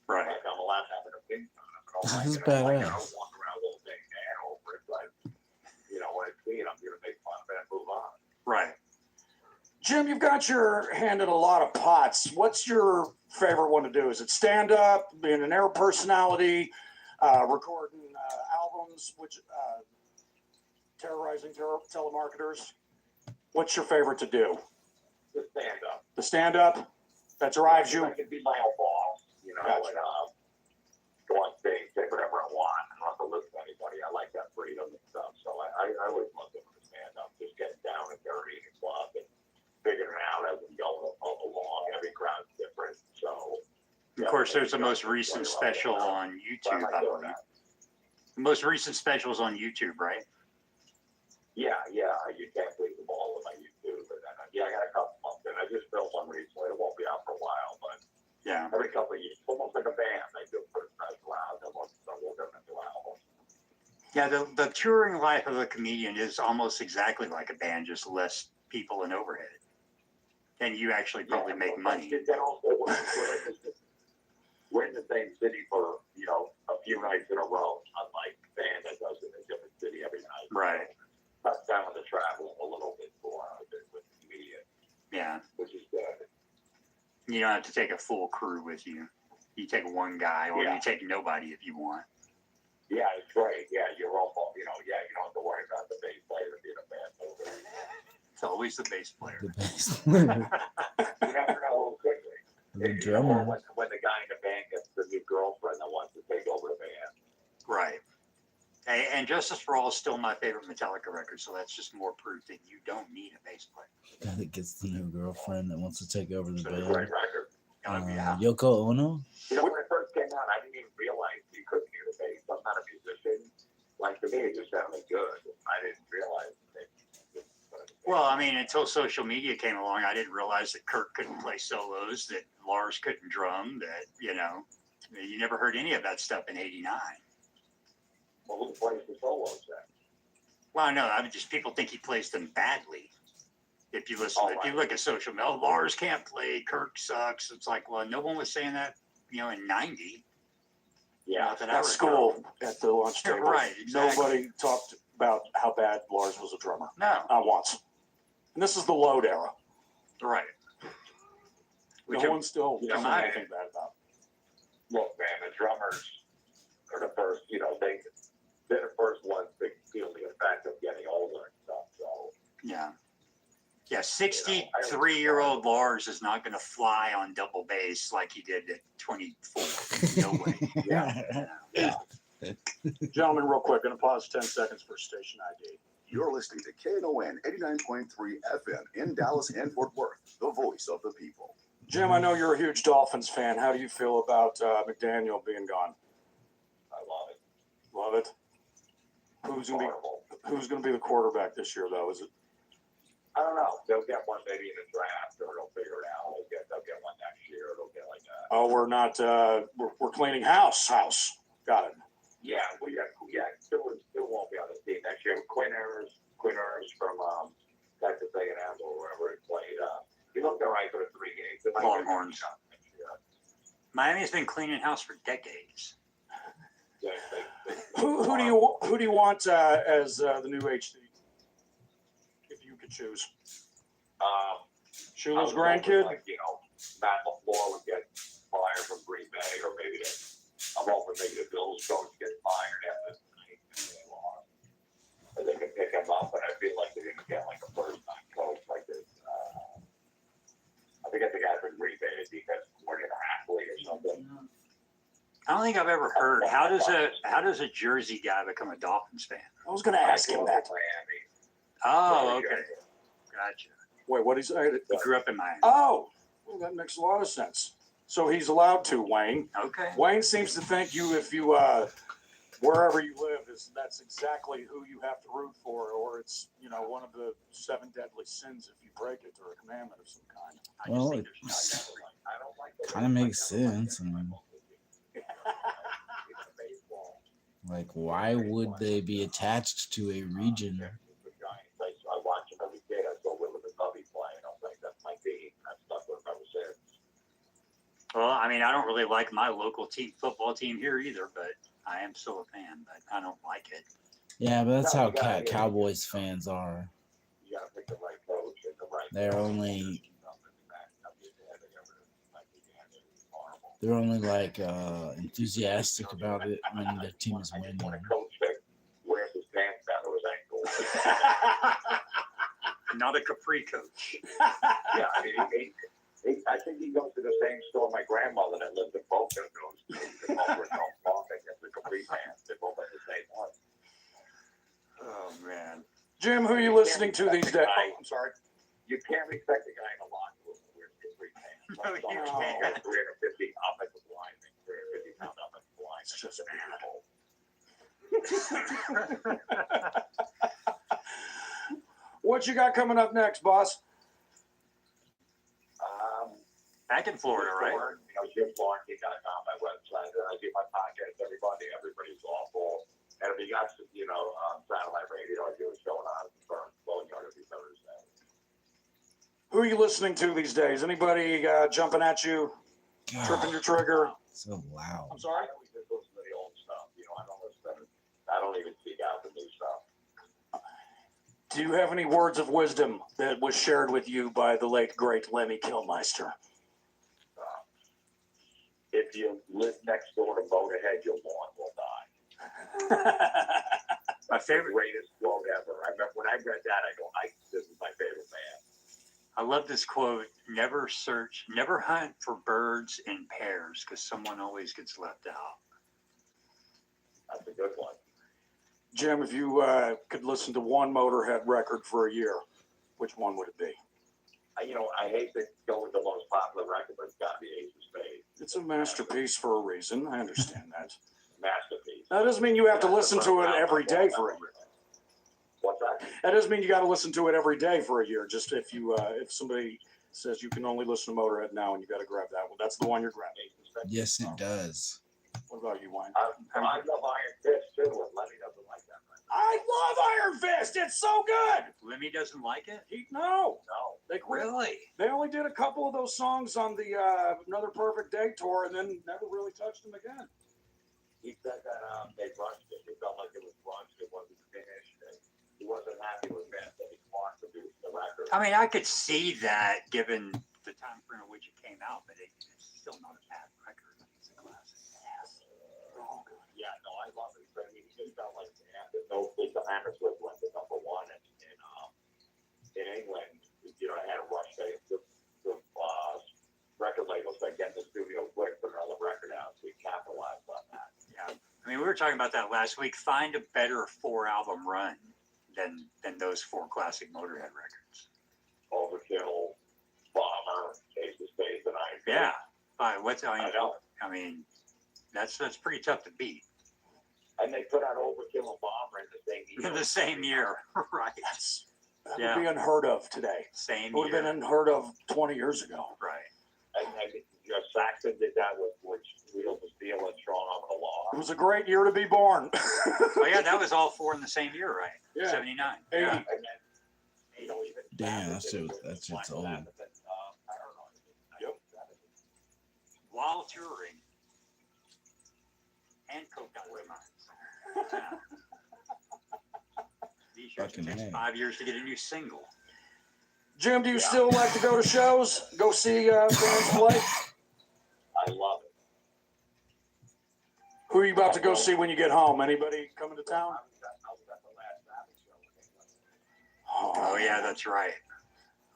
Speaker 3: Right.
Speaker 6: Like, I'm allowed to have an opinion on it. But
Speaker 1: This is
Speaker 6: I don't
Speaker 1: badass.
Speaker 6: walk around all day mad over it. But, when I see it, I'm going to make fun of it and move on.
Speaker 3: Right.
Speaker 2: Jim, you've got your hand in a lot of pots. What's your favorite one to do? Is it stand up, being an air personality, recording albums, which terrorizing telemarketers? What's your favorite to do?
Speaker 6: Just stand up.
Speaker 2: The stand up that drives you?
Speaker 6: I can be my own boss,
Speaker 2: Gotcha.
Speaker 6: and go on stage, say whatever I want. I don't have to listen to anybody. I like that freedom and stuff. So I always love doing the stand up, just getting down and dirty in a club and figuring it out as we go along. Every crowd's different. So,
Speaker 3: Of course, there's the most recent special on YouTube, I believe. The most recent special is on YouTube, right?
Speaker 6: Yeah. You can't believe them all on my YouTube. And then, I got a couple months in. I just filmed one recently. It won't be out for a while, but
Speaker 3: Yeah.
Speaker 6: every couple of years, almost like a band, they do put a special out. Then we'll get them into albums.
Speaker 3: Yeah, the touring life of a comedian is almost exactly like a band, just less people and overhead. And you actually probably make money.
Speaker 6: Then also, we're in the same city for, a few nights in a row, unlike a band that does it in a different city every night.
Speaker 3: Right.
Speaker 6: Cut down the travel a little bit for with the media,
Speaker 3: Yeah.
Speaker 6: which is good.
Speaker 3: You don't have to take a full crew with you. You take one guy or
Speaker 6: Yeah.
Speaker 3: you take nobody if you want.
Speaker 6: Yeah, it's great. Yeah, you're all, you don't have to worry about the bass player being a bad mover.
Speaker 3: It's always the bass player.
Speaker 1: The best.
Speaker 6: You never know quickly.
Speaker 1: The
Speaker 6: Or
Speaker 1: drummer.
Speaker 6: when the guy in the band gets the new girlfriend that wants to take over the band.
Speaker 3: Right. And Justice for All is still my favorite Metallica record, so that's just more proof that you don't need a bass player.
Speaker 1: Guy that gets the new girlfriend that wants to take over the
Speaker 6: It's a great
Speaker 1: band.
Speaker 6: record.
Speaker 3: Yeah.
Speaker 1: Yoko Ono.
Speaker 6: When it first came out, I didn't even realize you couldn't hear the bass. I'm not a musician. Like, to me, it just sounded good. I didn't realize that.
Speaker 3: Well, I mean, until social media came along, I didn't realize that Kirk couldn't play solos, that Lars couldn't drum, that, you never heard any of that stuff in '89.
Speaker 6: Well, who plays the solos then?
Speaker 3: Well, no, I mean, just people think he plays them badly. If you listen, if you look at social media, Lars can't play, Kirk sucks. It's like, well, no one was saying that, in '90.
Speaker 6: Yeah,
Speaker 3: Not that I
Speaker 2: At
Speaker 3: recall.
Speaker 2: school, at the lunch table.
Speaker 3: Right, exactly.
Speaker 2: Nobody talked about how bad Lars was a drummer.
Speaker 3: No,
Speaker 2: Not once. And this is the load era.
Speaker 3: right. Which
Speaker 2: No one still
Speaker 6: Yeah,
Speaker 2: says
Speaker 3: I-
Speaker 2: anything bad about it.
Speaker 6: look, man, the drummers are the first, they're the first ones to feel the effect of getting older and stuff. So,
Speaker 3: Yeah. Yeah, 63-year-old Lars is not going to fly on double bass like he did at 24. No way.
Speaker 6: yeah.
Speaker 2: Gentlemen, real quick, going to pause 10 seconds for station ID.
Speaker 7: You're listening to KNON 89.3 FM in Dallas and Fort Worth, the voice of the people.
Speaker 2: Jim, I know you're a huge Dolphins fan. How do you feel about McDaniel being gone?
Speaker 6: I love it.
Speaker 2: Love it. Who's going to be the quarterback this year, though? Is it?
Speaker 6: I don't know. They'll get one maybe in the draft, or they'll figure it out. They'll get one next year. They'll get like that.
Speaker 2: Oh, we're not. We're cleaning house. Got it.
Speaker 6: Yeah, Still won't be on the team next year. Quinners from Texas A&M or wherever he played. He looked all right for the 3 games. They might get a
Speaker 3: Longhorns.
Speaker 6: shot next year.
Speaker 3: Miami's been cleaning house for decades.
Speaker 6: They
Speaker 2: Who do you want as the new HD? If you could choose, Shula's grandkid.
Speaker 8: Like, Matt LaFleur would get fired from Green Bay, or maybe I'm hoping maybe the Bills coach get fired after tonight and they lost. Or they can pick him up, but I feel like they're going to get like a first-time coach like this. I forget the guy from Green Bay, the defensive coordinator, Hackley or something.
Speaker 3: I don't think I've ever heard. How does a Jersey guy become a Dolphins fan?
Speaker 2: I was going to ask him that.
Speaker 8: Miami.
Speaker 3: Oh, okay. Gotcha.
Speaker 2: Wait, what is that?
Speaker 3: He grew up in Miami.
Speaker 2: Oh, well, that makes a lot of sense. So he's allowed to, Wayne.
Speaker 3: Okay.
Speaker 2: Wayne seems to think if you wherever you live, that's exactly who you have to root for, or it's one of the 7 deadly sins if you break it, or a commandment of some kind.
Speaker 3: I just
Speaker 1: Well,
Speaker 3: think
Speaker 1: it
Speaker 3: there's
Speaker 1: kind of makes sense. I mean, like, why would they be attached to a region?
Speaker 8: I watch him every day. I go with the Cubby playing. I'm like, that's my team. That's what I was saying.
Speaker 3: Well, I mean, I don't really like my local football team here either, but I am still a fan, but I don't like it.
Speaker 1: Yeah, but that's how Cowboys fans are.
Speaker 8: You gotta pick the right coach and the right.
Speaker 1: They're only like enthusiastic about it when the team is winning.
Speaker 8: When a coach that wears his pants down to his ankle.
Speaker 3: Not a Capri coach.
Speaker 8: Yeah, I mean, I think he goes to the same store my grandmother that lives in Boca goes to. They both wear no cloth. They get the Capri pants. They both have the same one.
Speaker 3: Oh man,
Speaker 2: Jim, who are you listening to these days? Oh, I'm sorry.
Speaker 8: You can't respect the guy in a locker room who wears Capri pants.
Speaker 3: No, you
Speaker 8: can't. 350 offensive linemen, 350 pound offensive linemen.
Speaker 2: It's just an
Speaker 8: animal.
Speaker 2: What you got coming up next, boss?
Speaker 3: back in Florida, right?
Speaker 8: JimFlorentine.com, my website. I do my podcast every Monday. Everybody's awful. And if you got, satellite radio, I do a show on Flowing Yard every Thursday.
Speaker 2: Who are you listening to these days? Anybody jumping at you, tripping your trigger?
Speaker 1: So loud.
Speaker 2: I'm sorry?
Speaker 8: I always just listen to the old stuff. I don't even seek out the new stuff.
Speaker 2: Do you have any words of wisdom that was shared with you by the late, great Lemmy Kilmister?
Speaker 8: If you live next door to Motorhead, your lawn will die.
Speaker 3: My favorite.
Speaker 8: Greatest quote ever. I remember when I read that, I go, this is my favorite band.
Speaker 3: I love this quote. Never hunt for birds in pairs because someone always gets left out.
Speaker 8: That's a good one.
Speaker 2: Jim, if you could listen to one Motorhead record for a year, which one would it be?
Speaker 8: I hate to go with the most popular record, but it's got to be Ace of Spades.
Speaker 2: It's a masterpiece for a reason. I understand that.
Speaker 8: Masterpiece.
Speaker 2: That doesn't mean you have to listen to it every day for a year.
Speaker 8: What's that?
Speaker 2: That doesn't mean you got to listen to it every day for a year. Just if somebody says you can only listen to Motorhead now and you got to grab that one, that's the one you're grabbing.
Speaker 1: Yes, it does.
Speaker 2: What about you, Wayne?
Speaker 8: I love Iron Fist too, and Lenny doesn't like that record.
Speaker 2: I love Iron Fist. It's so good.
Speaker 3: Lemmy doesn't like it?
Speaker 2: No.
Speaker 8: No.
Speaker 3: Really?
Speaker 2: They only did a couple of those songs on the Another Perfect Day tour and then never really touched them again.
Speaker 8: He said that they rushed it. He felt like it was rushed. It wasn't finished. And he wasn't happy with that he wanted to produce the record.
Speaker 3: I mean, I could see that given the time frame in which it came out, but it's still not a bad record. It's a classic.
Speaker 2: Yes. Oh, good.
Speaker 8: Yeah, no, I love it. But he just felt like the Hammersmith went to number one in England. They had a rush. The record labels that get in the studio quick, put another record out. So we capitalized on that.
Speaker 3: Yeah. I mean, we were talking about that last week. Find a better 4-album run than those 4 classic Motorhead records.
Speaker 8: Overkill, Bomber, Ace of Spades, and Iron Fist.
Speaker 3: Yeah.
Speaker 8: I know.
Speaker 3: I mean, that's pretty tough to beat.
Speaker 8: And they put out Overkill and Bomber in the same year.
Speaker 3: In the same year, right?
Speaker 2: That would be unheard of today.
Speaker 3: Same
Speaker 2: It would
Speaker 3: year.
Speaker 2: have been unheard of 20 years ago.
Speaker 3: Right.
Speaker 8: And Saxon did that with Wheels of Steel and Strong Arm of the Law.
Speaker 2: It was a great year to be born.
Speaker 3: Oh yeah, that was all 4 in the same year, right?
Speaker 2: Yeah.
Speaker 3: 79.
Speaker 2: 80.
Speaker 3: Yeah.
Speaker 8: And then, even
Speaker 1: Damn,
Speaker 8: Saxon
Speaker 1: that's
Speaker 8: did it
Speaker 1: it's
Speaker 8: like
Speaker 1: old.
Speaker 8: that, but then, I don't know.
Speaker 2: Yep.
Speaker 3: While touring, and coconut mines. Yeah. These years,
Speaker 1: Fucking
Speaker 3: it takes
Speaker 1: A.
Speaker 3: 5 years to get a new single.
Speaker 2: Jim, do you still like to go to shows? Go see bands play?
Speaker 8: I love it.
Speaker 2: Who are you about to go see when you get home? Anybody coming to town?
Speaker 8: I was at the last Sabbath show.
Speaker 3: Oh yeah, that's right.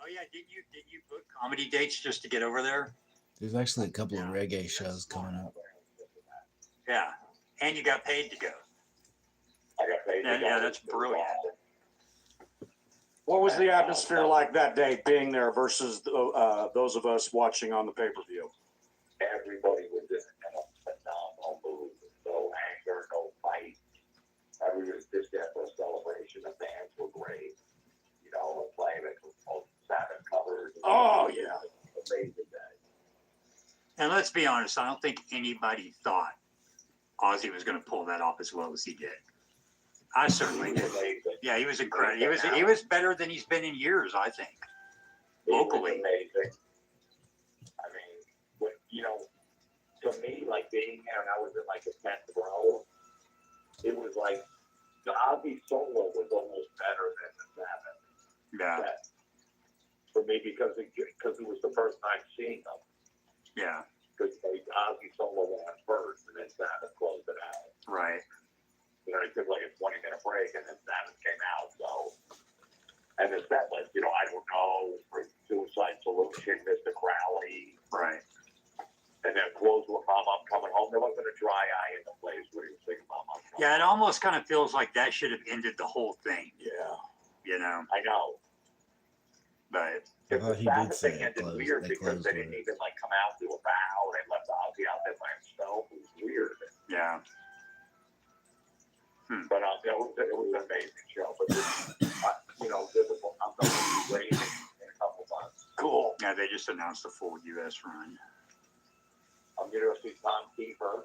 Speaker 3: Oh yeah, did you book comedy dates just to get over there?
Speaker 1: There's actually a couple of reggae shows coming up.
Speaker 3: Yeah, and you got paid to go.
Speaker 8: I got paid.
Speaker 3: Yeah, that's brilliant.
Speaker 2: What was the atmosphere like that day, being there versus those of us watching on the pay-per-view?
Speaker 8: Everybody was in a phenomenal mood. No anger, no fight. Everybody was just there for a celebration. The bands were great. You know, playing it with both Sabbath covers.
Speaker 2: Oh, yeah.
Speaker 8: Amazing day.
Speaker 3: And let's be honest, I don't think anybody thought Ozzy was going to pull that off as well as he did. I certainly did.
Speaker 8: Amazing.
Speaker 3: Yeah, he was incredible. He was better than he's been in years, I think. Locally.
Speaker 8: It was amazing. I mean, when, you know, to me, like being there, and I was in like the 10th row, it was like the Ozzy solo was almost better than the Sabbath.
Speaker 3: Yeah,
Speaker 8: set for me because it was the first time seeing them.
Speaker 3: yeah,
Speaker 8: Because Ozzy solo went on first, and then Sabbath closed it out.
Speaker 3: right.
Speaker 8: You know, he took like a 20-minute break, and then Sabbath came out. So, and the set list, you know, I don't know, Suicide Solution, Mr. Crowley,
Speaker 3: Right.
Speaker 8: and then clothes will come up coming home. There wasn't a dry eye in the place where he was thinking about my
Speaker 3: Yeah, it almost kind of feels like that should have ended the whole thing,
Speaker 2: Yeah.
Speaker 3: you know?
Speaker 8: I know.
Speaker 3: But
Speaker 1: I
Speaker 8: If
Speaker 1: thought
Speaker 8: the
Speaker 1: he did
Speaker 8: Sabbath
Speaker 1: say
Speaker 8: thing
Speaker 1: it
Speaker 8: ended
Speaker 1: closed.
Speaker 8: weird
Speaker 1: They
Speaker 8: because
Speaker 1: closed
Speaker 8: they
Speaker 1: with
Speaker 8: didn't
Speaker 1: it.
Speaker 8: even like come out to a bow. They left Ozzy out there by himself. It was weird.
Speaker 3: yeah,
Speaker 8: But it was an amazing show. But you know, I'm going to be waiting in a couple months.
Speaker 2: Cool.
Speaker 3: yeah, they just announced the full U.S. run.
Speaker 8: I'm going to go see Tom Kiefer.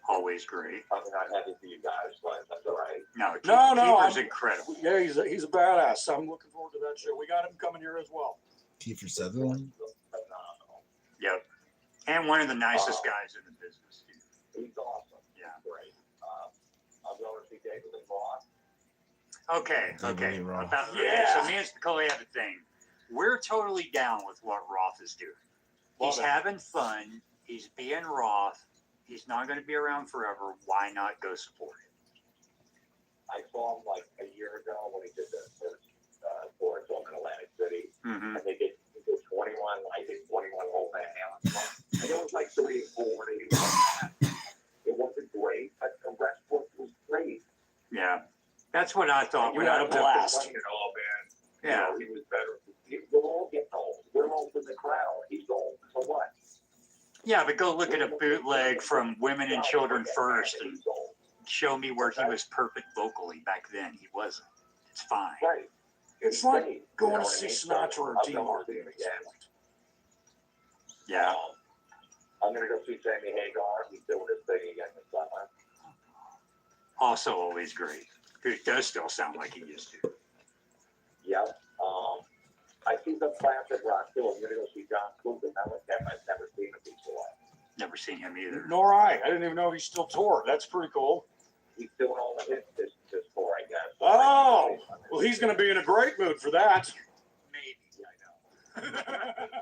Speaker 3: Always great.
Speaker 8: I'm not happy for you guys, but that's all right.
Speaker 3: No,
Speaker 2: No,
Speaker 3: Keeper's
Speaker 2: I'm-
Speaker 3: incredible.
Speaker 2: Yeah, he's a badass. I'm looking forward to that show. We got him coming here as well.
Speaker 1: Kiefer Sutherland.
Speaker 8: Phenomenal.
Speaker 3: Yep. And one of the nicest guys in the business, too.
Speaker 8: He's awesome.
Speaker 3: Yeah.
Speaker 8: Great. I'm going to see David Lee Roth.
Speaker 3: Okay.
Speaker 1: David Lee Roth.
Speaker 2: Yeah.
Speaker 3: So me and Spicoli have a thing. We're totally down with what Roth is doing.
Speaker 2: Love
Speaker 3: He's
Speaker 2: it.
Speaker 3: having fun. He's being Roth. He's not going to be around forever. Why not go support him?
Speaker 8: I saw him like a year ago when he did the first tour in Atlantic City.
Speaker 3: Mm-hmm.
Speaker 8: And they did 21, I did 21 whole Van Halen songs. And it was like 3 and 4 and 8. It wasn't great, but the rest was great.
Speaker 3: Yeah. That's what I thought.
Speaker 2: You
Speaker 3: when
Speaker 2: had
Speaker 3: I
Speaker 2: a blast.
Speaker 8: You know, man.
Speaker 3: Yeah.
Speaker 8: You know, he was better. We're all getting old. We're old in the crowd. He's old. So what?
Speaker 3: Yeah, but go look at a bootleg from Women and Children First and
Speaker 8: He's old.
Speaker 3: show me where he was perfect vocally. Back then, he wasn't. It's fine.
Speaker 8: Right.
Speaker 2: It's like
Speaker 8: great.
Speaker 2: going
Speaker 8: You know
Speaker 2: to
Speaker 8: what I
Speaker 2: see
Speaker 8: mean?
Speaker 2: Sinatra or
Speaker 8: I'm
Speaker 2: Dean
Speaker 8: going to
Speaker 2: Martin.
Speaker 8: see him again.
Speaker 3: Yeah.
Speaker 8: I'm going to go see Sammy Hagar. He's doing his thing again this summer.
Speaker 3: Also always great. Who does still sound like he used to.
Speaker 8: Yep. I see the classic rock too. I'm going to go see John Cougar. I've never seen him before.
Speaker 3: Never seen him either.
Speaker 2: Nor I. I didn't even know he still toured. That's pretty cool.
Speaker 8: He's doing all the hits this tour, I guess.
Speaker 2: Oh, well, he's going to be in a great mood for that.
Speaker 3: Maybe.
Speaker 8: I know.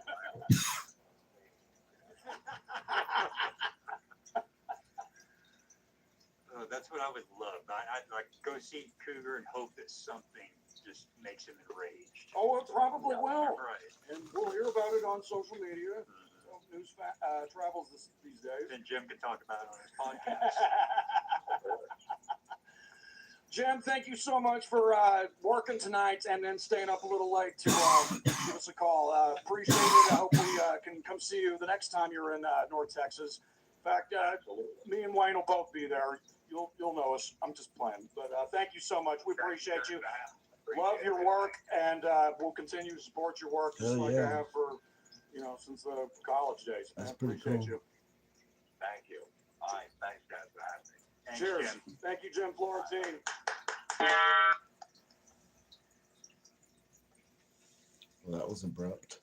Speaker 3: Oh, that's what I would love. I'd like go see Cougar and hope that something just makes him enraged.
Speaker 2: Oh, it probably will.
Speaker 3: Right.
Speaker 2: And we'll hear about it on social media. So news travels these days.
Speaker 3: Then Jim can talk about it on his podcast.
Speaker 2: Jim, thank you so much for working tonight and then staying up a little late to give us a call. Appreciate it. I hope we can come see you the next time you're in North Texas. In fact, me and Wayne will both be there. You'll know us. I'm just playing. But thank you so much. We appreciate you. Love your work, and we'll continue to support your work just
Speaker 1: Hell
Speaker 2: like
Speaker 1: yeah.
Speaker 2: I have for, since the college days.
Speaker 1: That's
Speaker 2: I
Speaker 1: pretty
Speaker 2: appreciate
Speaker 1: cool.
Speaker 2: you.
Speaker 8: Thank you. All right. Thanks, guys, for having me.
Speaker 3: Thanks,
Speaker 2: Cheers.
Speaker 3: Jim.
Speaker 2: Thank you, Jim Florentine.
Speaker 1: Well, that was abrupt.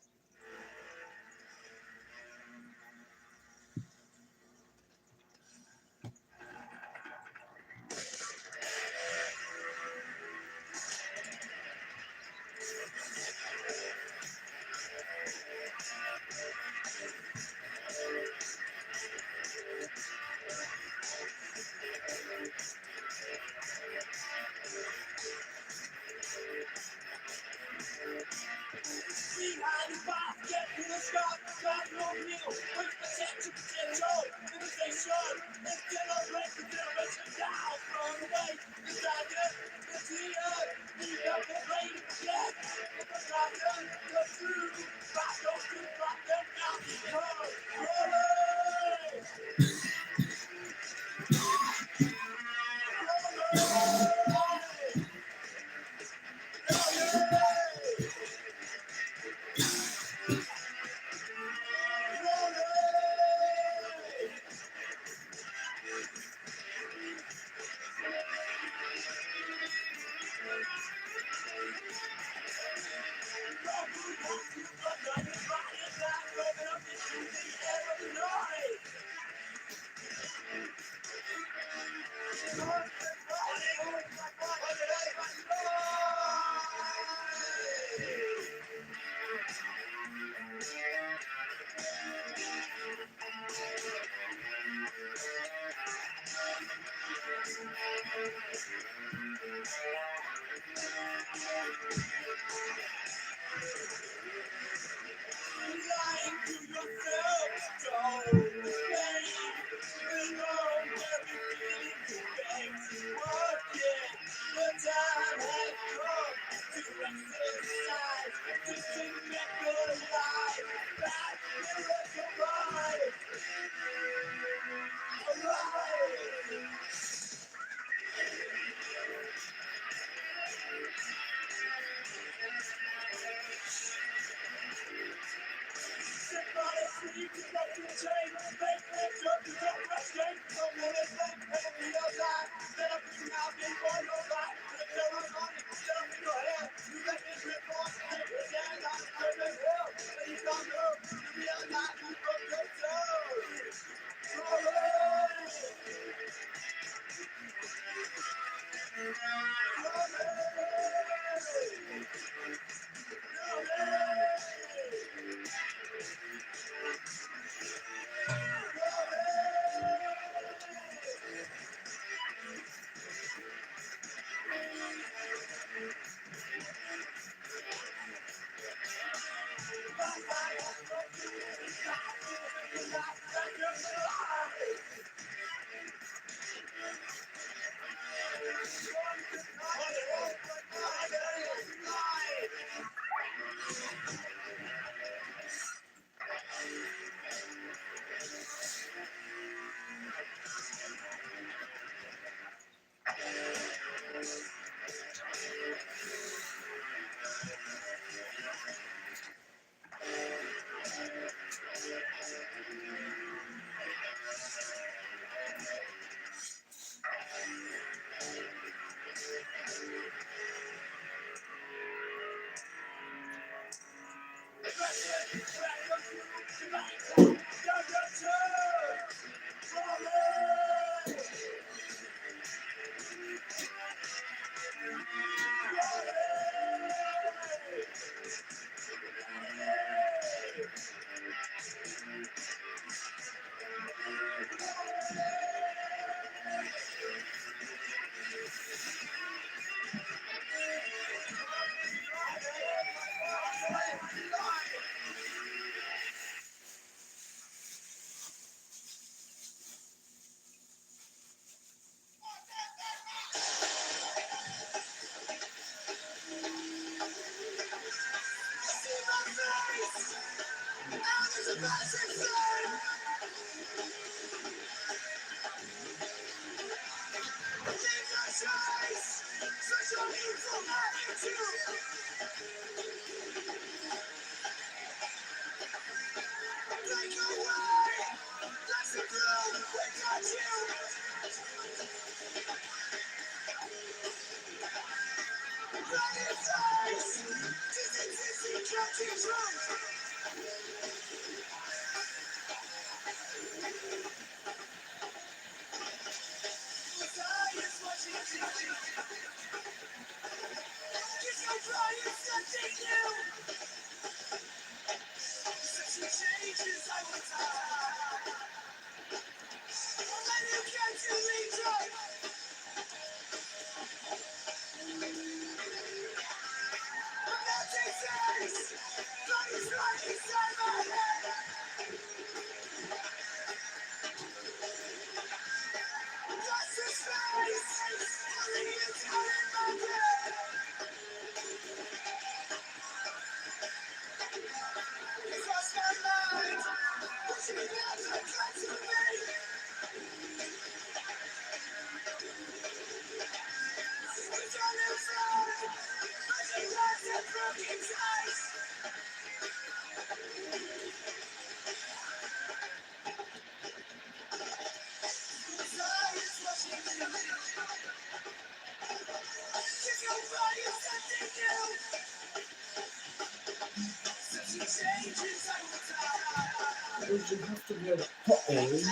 Speaker 1: Would you have to get a potty?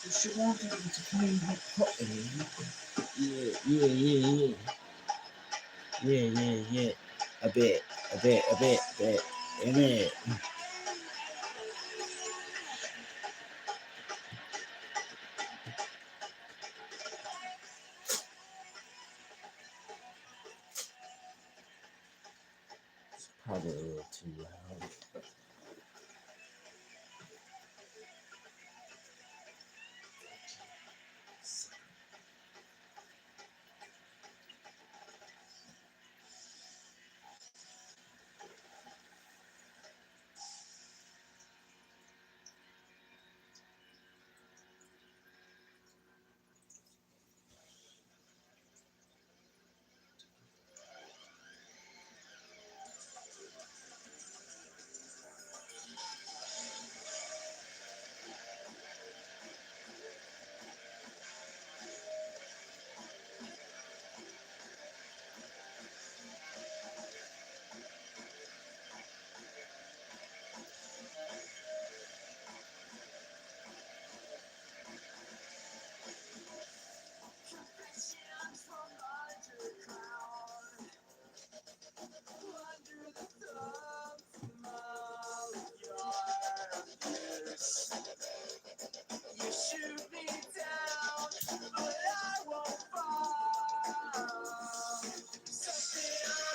Speaker 1: Does she want him to clean her potty? Yeah. Yeah. A bit. Probably a little too loud.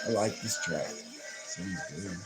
Speaker 1: I like this track. Sounds good.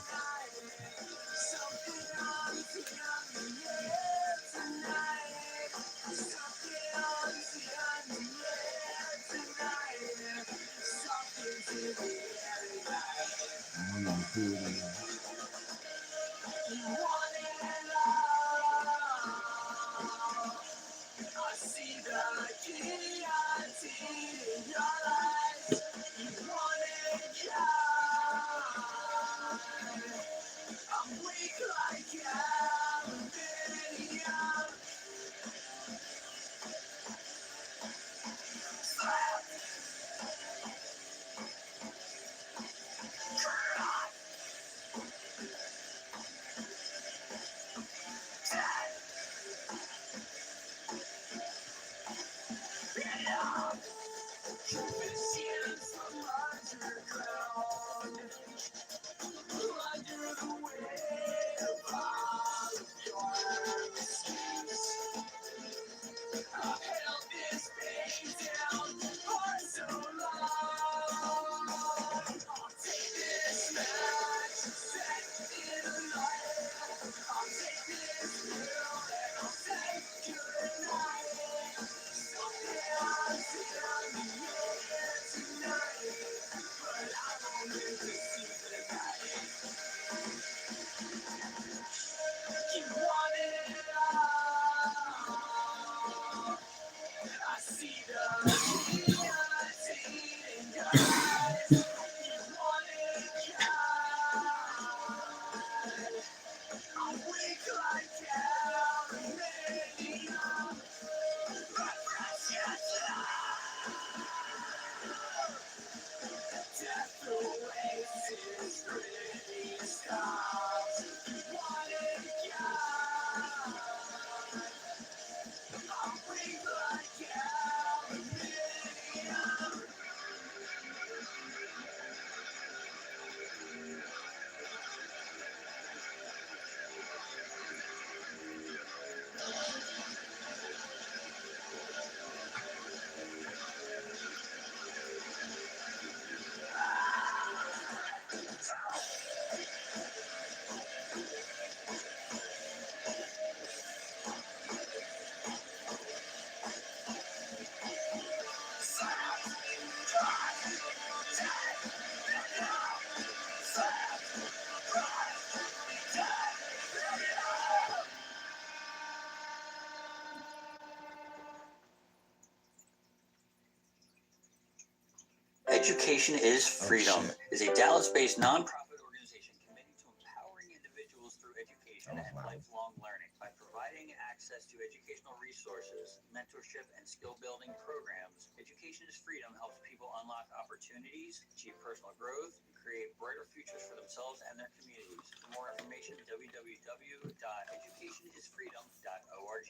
Speaker 4: Education is Freedom is a Dallas-based nonprofit organization committed to empowering individuals through education and lifelong learning by providing access to educational resources, mentorship, and skill-building programs. Education is Freedom helps people unlock opportunities, achieve personal growth, and create brighter futures for themselves and their communities. For more information, www.educationisfreedom.org.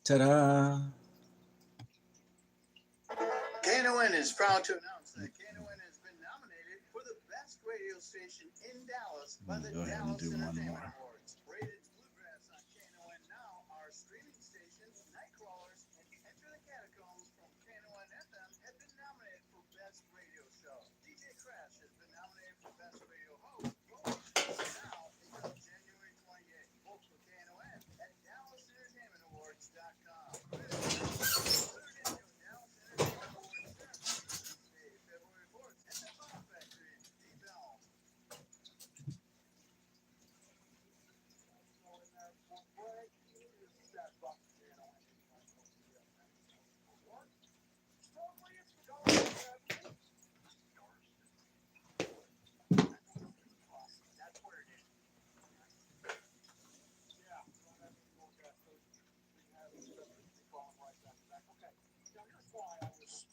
Speaker 1: Ta-da!
Speaker 5: KNON is proud to announce that KNON has been nominated for the best radio station in Dallas by the
Speaker 1: Go ahead and
Speaker 5: Dallas
Speaker 1: do one
Speaker 5: Entertainment
Speaker 1: more.
Speaker 5: Awards. Rated Bluegrass on KNON now are streaming stations, Nightcrawlers, and Enter the Catacombs from KNON FM have been nominated for Best Radio Show. DJ Crash has been nominated for Best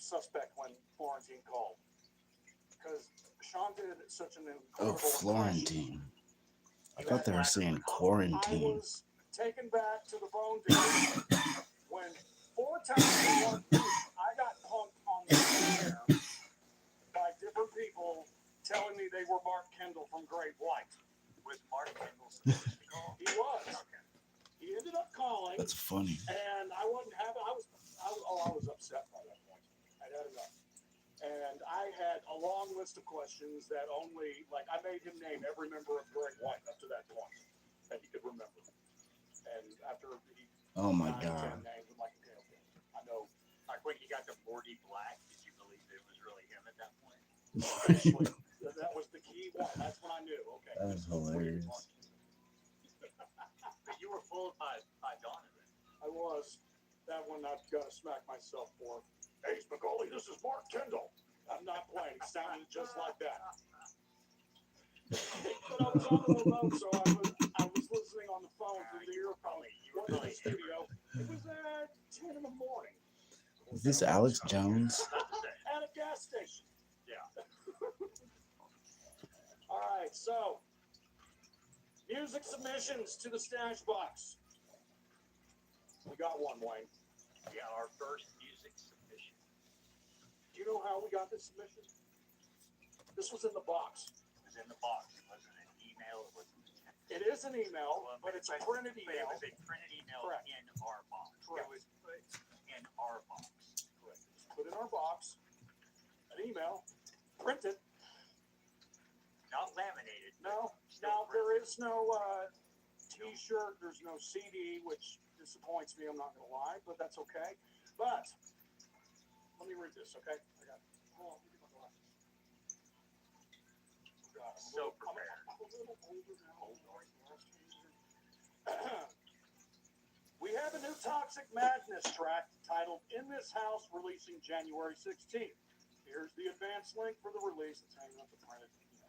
Speaker 2: suspect when Florentine called. Because Sean did such an
Speaker 1: Oh,
Speaker 2: incredible
Speaker 1: Florentine. I
Speaker 2: You
Speaker 1: thought
Speaker 2: had
Speaker 1: they were
Speaker 2: black-
Speaker 1: saying
Speaker 2: I
Speaker 1: quarantine.
Speaker 2: was taken back to the bone days when 4 times in 1 week I got punked on the air by different people telling me they were Mark Kendall from Great White.
Speaker 3: Was Mark Kendall supposed to call?
Speaker 2: He was. He ended up calling,
Speaker 1: That's funny.
Speaker 2: and I wasn't happy. I was upset by that point. I'd had enough. And I had a long list of questions that only, like, I made him name every member of Great White up to that point that he could remember. And after he
Speaker 1: Oh my
Speaker 2: 9 or 10
Speaker 1: God.
Speaker 2: names, I'm like, okay. I know.
Speaker 3: Like when he got to Morty Black, did you believe that it was really him at that point?
Speaker 2: Eventually, that was the key one. That's when I knew. Okay.
Speaker 1: That was hilarious.
Speaker 3: But you were fooled by Donovan.
Speaker 2: I was. That one I've got to smack myself for. Hey, Spicoli, this is Mark Kendall. I'm not playing. It sounded just like that. But I was on the remote, so I was listening on the phone through the earphone.
Speaker 3: You were
Speaker 2: Wasn't in
Speaker 3: really
Speaker 2: the studio. It was at 10 in the morning.
Speaker 1: Is this Alex Jones?
Speaker 3: about to say.
Speaker 2: At a gas station.
Speaker 3: Yeah.
Speaker 2: All right, so music submissions to the Stashbox. We got one, Wayne.
Speaker 3: Yeah, our first music submission.
Speaker 2: Do you know how we got this submission? This was in the box.
Speaker 3: It was in the box. It wasn't an email. It wasn't.
Speaker 2: It is an email, but it's a printed
Speaker 3: But it
Speaker 2: email.
Speaker 3: was a printed email
Speaker 2: Correct.
Speaker 3: in our box.
Speaker 2: Correct.
Speaker 3: It was put in our box.
Speaker 2: Correct. It's put in our box. An email, printed.
Speaker 3: Not laminated.
Speaker 2: No,
Speaker 3: Still
Speaker 2: now
Speaker 3: printed.
Speaker 2: there is no T-shirt. There's no CD, which disappoints me. I'm not gonna lie, but that's okay. But let me read this, okay? I got. Hold on, let me get my glasses. God,
Speaker 3: So prepared.
Speaker 2: I'm a little older now. We have a new Toxic Madness track titled "In This House," releasing January 16th. Here's the advance link for the release. It's hanging up the printed email.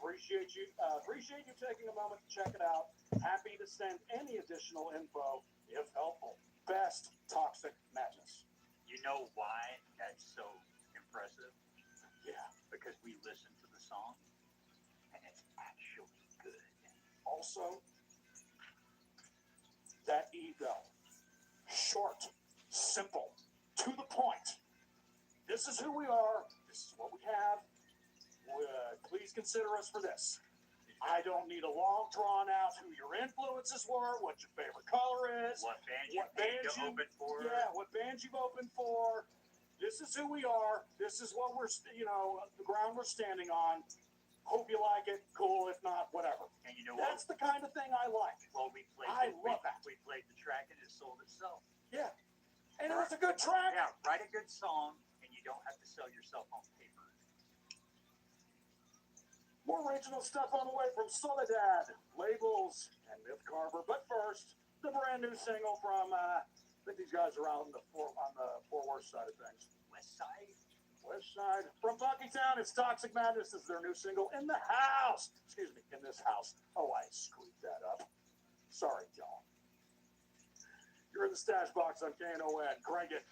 Speaker 2: Appreciate you taking a moment to check it out. Happy to send any additional info if helpful. Best Toxic Madness.
Speaker 3: You know why that's so impressive?
Speaker 2: Yeah.
Speaker 3: Because we listened to the song, and it's actually good.
Speaker 2: Also, that ego. Short, simple, to the point. This is who we are. This is what we have. Please consider us for this. I don't need a long drawn out who your influences were, what your favorite color is,
Speaker 3: What band you
Speaker 2: what
Speaker 3: paid
Speaker 2: band
Speaker 3: to
Speaker 2: you
Speaker 3: open for?
Speaker 2: yeah, what band you've opened for. This is who we are. This is what we're, the ground we're standing on. Hope you like it. Cool. If not, whatever.
Speaker 3: And you know
Speaker 2: That's
Speaker 3: what?
Speaker 2: the kind of thing I like.
Speaker 3: Well, we played.
Speaker 2: I love that.
Speaker 3: We played the track, and it sold itself.
Speaker 2: Yeah. And it was a good track.
Speaker 3: Yeah, write a good song, and you don't have to sell yourself on paper.
Speaker 2: More original stuff on the way from Soledad, Labels, and Myth Carver. But first, the brand new single from, I think these guys are out on the Fort Worth side of things.
Speaker 3: West Side.
Speaker 2: West side. From Buckytown, it's Toxic Madness. This is their new single, In the House. Excuse me, In This House. Oh, I screwed that up. Sorry, y'all. You're in the Stashbox on KNON. Crank it.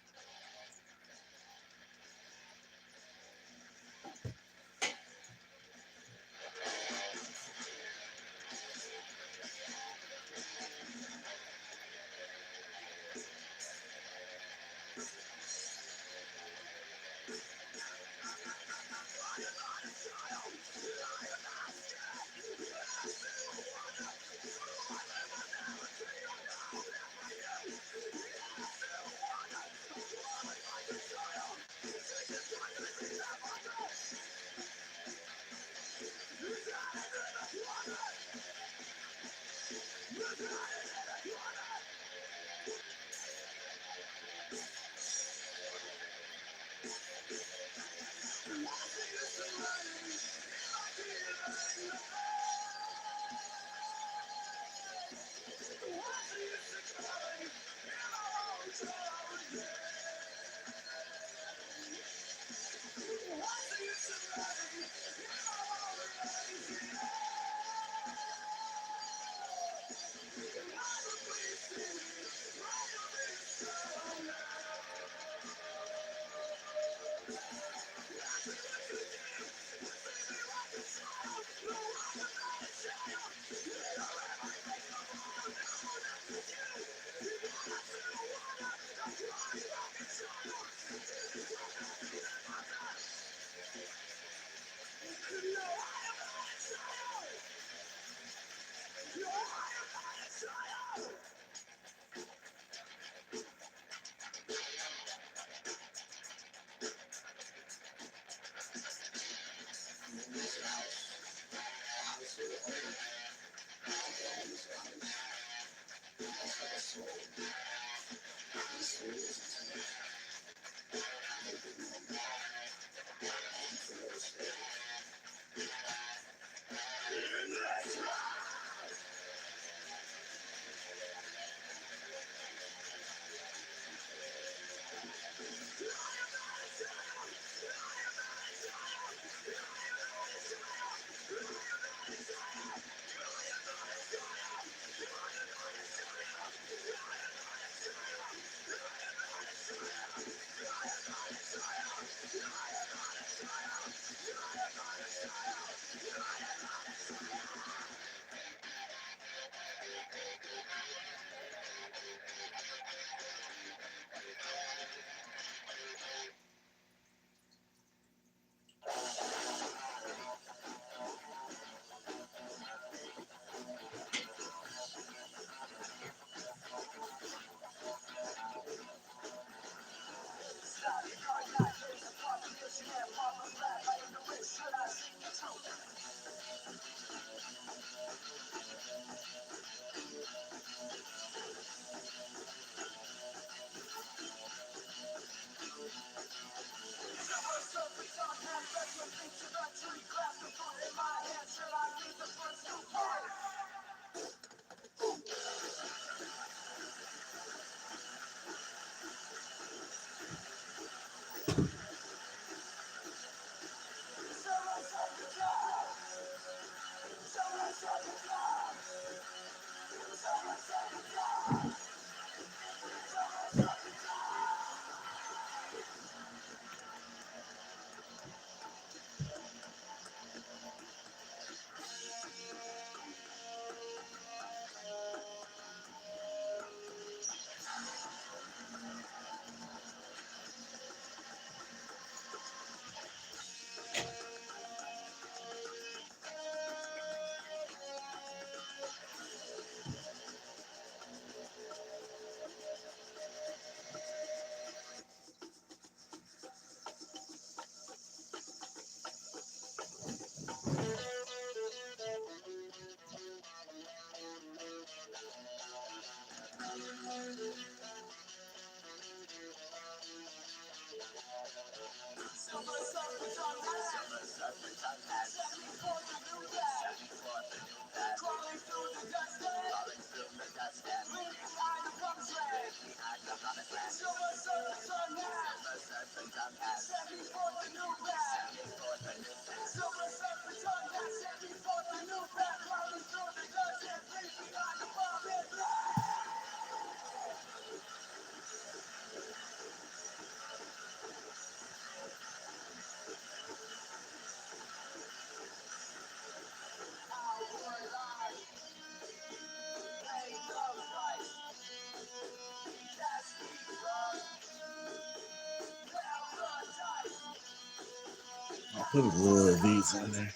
Speaker 1: I'll put a row of these on there.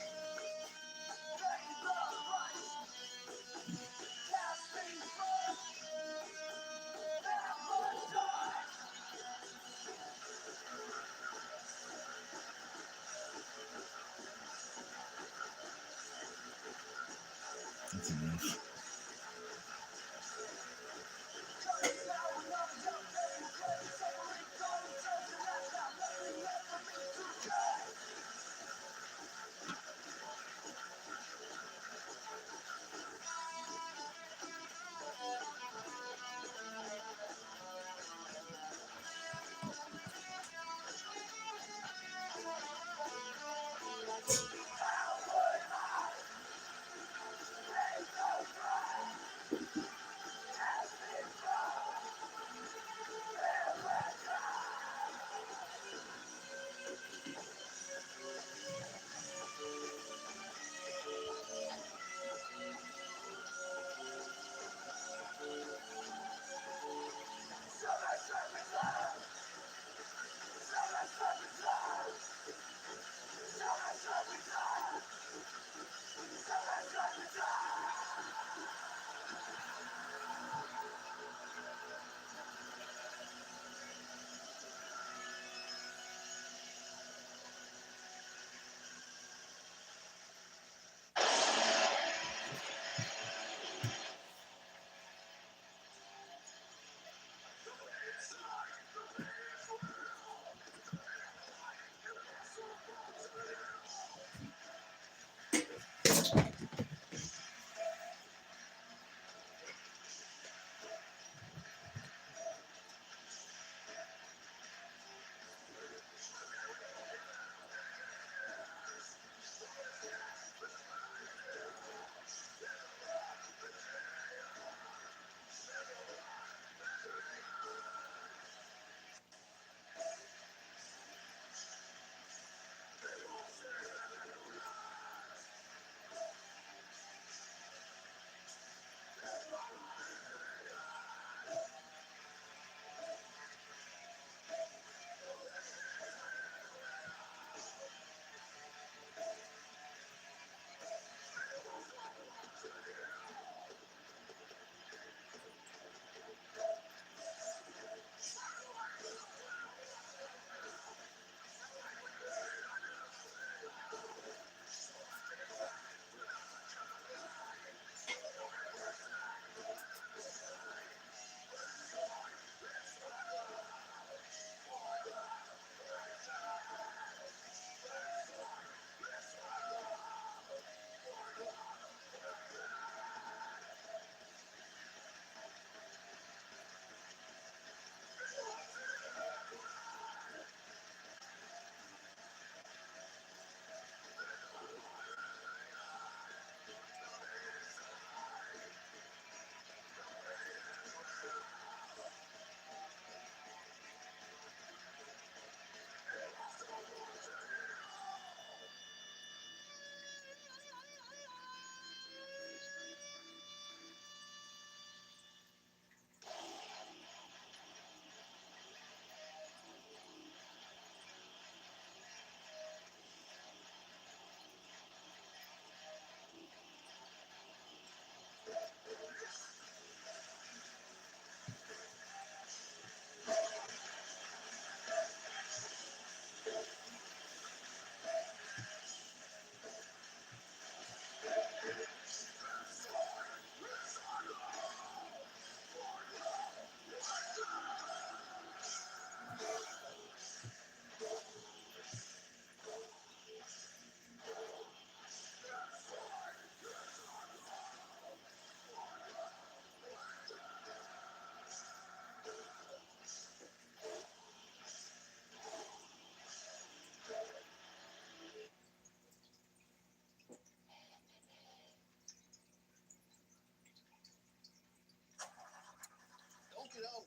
Speaker 1: That's enough.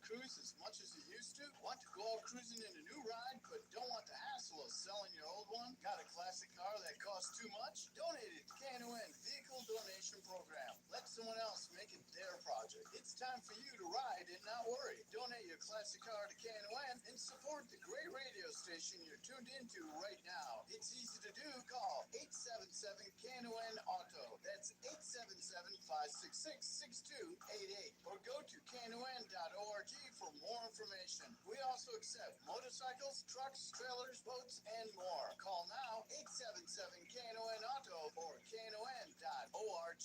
Speaker 5: cruise as much as you used to? Want to go out cruising in a new ride, but don't want the hassle of selling your old one? Got a classic car that costs too much? Donate it to KNON Vehicle Donation Program. Let someone else make it their project. It's time for you to ride and not worry. Donate your classic car to KNON and support the great radio station you're tuned into right now. It's easy to do. Call 877-KNON-AUTO. That's 877-566-6288. Or go to KNON.org for more information. We also accept motorcycles, trucks, trailers, boats, and more. Call now 877-KNON-AUTO or KNON.org.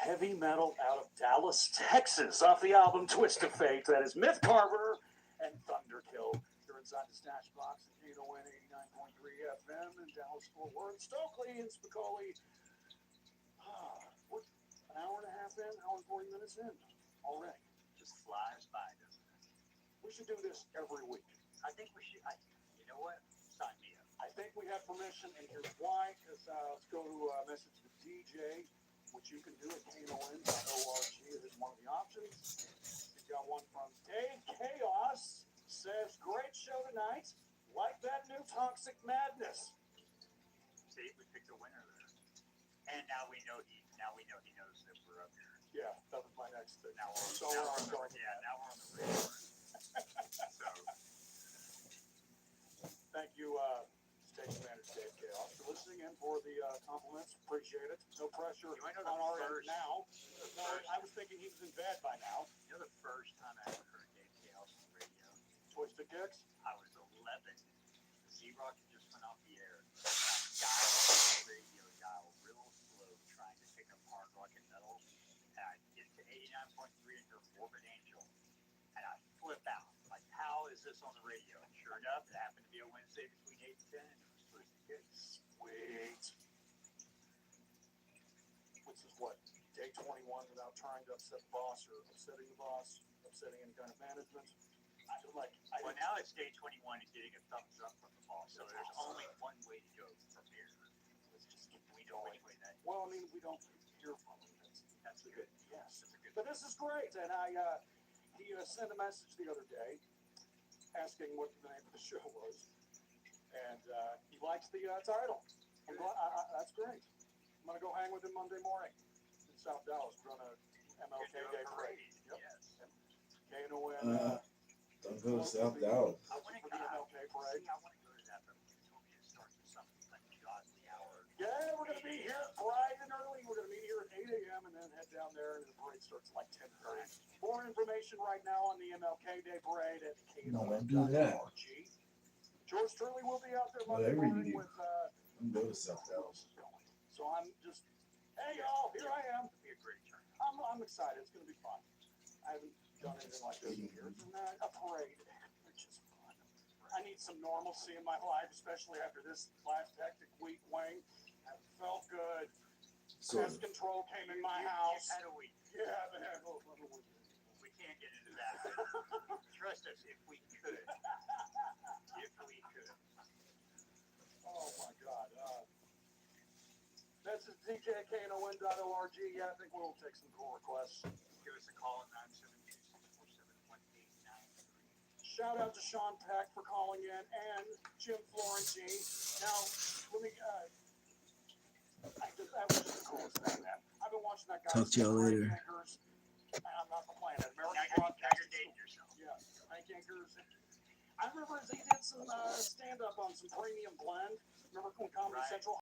Speaker 2: Heavy metal out of Dallas, Texas, off the album Twist of Fate. That is Myth Carver and Thunderkill. You're inside the Stashbox at KNON 89.3 FM in Dallas, Fort Worth, Stokely, and Spicoli. We're an hour and a half in, hour and 40 minutes in already.
Speaker 3: Just flies by, doesn't it?
Speaker 2: We should do this every week.
Speaker 3: I think we should. You know what? Sign me up.
Speaker 2: I think we have permission, and here's why. Because let's go to a message to the DJ, which you can do at KNON.org. Is one of the options. We got one from Dave Chaos. Says, great show tonight. tonight. Like that new Toxic Madness.
Speaker 3: See, we picked a winner there. And now we know he knows that we're up here.
Speaker 2: Yeah, that was my next thing.
Speaker 3: Now we're,
Speaker 2: So
Speaker 3: now
Speaker 2: we're
Speaker 3: we're
Speaker 2: on
Speaker 3: on
Speaker 2: going.
Speaker 3: the, yeah, now we're on the radio. So
Speaker 2: Thank you, Station Manager Dave Chaos, for listening in for the compliments. Appreciate it. No pressure
Speaker 3: You might know
Speaker 2: on
Speaker 3: the
Speaker 2: our end
Speaker 3: first-
Speaker 2: now. No, I was thinking he was in bed by now.
Speaker 3: you know the first time I ever heard Dave Chaos on the radio,
Speaker 2: Twisted Kicks.
Speaker 3: I was 11. Z-Rock had just went off the air. Dial the radio dial real slow, trying to pick up hard rock and metal. And I get to 89.3 and hear Morbid Angel. And I flip out. Like, how is this on the radio? And sure enough, it happened to be a Wednesday between 8 and 10. And it was Twisted Kicks.
Speaker 2: Sweet. Which is what? Day 21 without trying to upset the boss or upsetting the boss, upsetting any kind of management.
Speaker 3: Well, now it's day 21 and getting a thumbs up from the boss. So there's only one way to go from here. Let's just keep we know which way that.
Speaker 2: Well, I mean, we don't hear from him.
Speaker 3: That's good.
Speaker 2: Yes.
Speaker 3: That's a good.
Speaker 2: But this is great. And he sent a message the other day asking what the name of the show was. And he likes the title. That's great. I'm going to go hang with him Monday morning in South Dallas. We're on a MLK Day parade. Yep.
Speaker 3: Yes.
Speaker 2: KNON.
Speaker 9: Don't go to South Dallas.
Speaker 3: I want to
Speaker 2: For the MLK parade.
Speaker 3: I want to go to that, but you told me it starts at something like godly hour.
Speaker 2: Yeah, we're going to be here bright and early. We're going to meet here at 8 a.m. and then head down there, and the parade starts at like 10:30. More information right now on the MLK Day parade at
Speaker 9: No, don't do that.
Speaker 2: KNON.org. George Turley will be out there Monday
Speaker 9: Whatever you
Speaker 2: morning
Speaker 9: do.
Speaker 2: with.
Speaker 9: Don't go to South Dallas.
Speaker 2: So I'm just, hey y'all, here I am.
Speaker 3: It'd be a great turn.
Speaker 2: I'm excited. It's going to be fun. I haven't done anything like this in years. And a parade, which is fun. I need some normalcy in my life, especially after this last hectic week, Wayne. It felt good.
Speaker 9: So,
Speaker 2: Pest control came in my house.
Speaker 3: Had a week.
Speaker 2: Yeah, they had a little week.
Speaker 3: We can't get into that. Trust us, if we could. If we could.
Speaker 2: Oh my God. This is DJKNON.org. Yeah, I think we'll take some cool requests.
Speaker 3: Give us a call at 972-647-1893.
Speaker 2: Shout out to Sean Peck for calling in and Jim Florentine. Now, let me, that was just the coolest thing, man. I've been watching that guy.
Speaker 1: Talk to y'all later.
Speaker 2: I'm not complaining.
Speaker 3: Now
Speaker 2: American
Speaker 3: you're
Speaker 2: Broadcasting
Speaker 3: dating yourself.
Speaker 2: Yeah, Frank Anchors. I remember he did some stand-up on some premium blend. Remember when Comedy
Speaker 3: Right.
Speaker 2: Central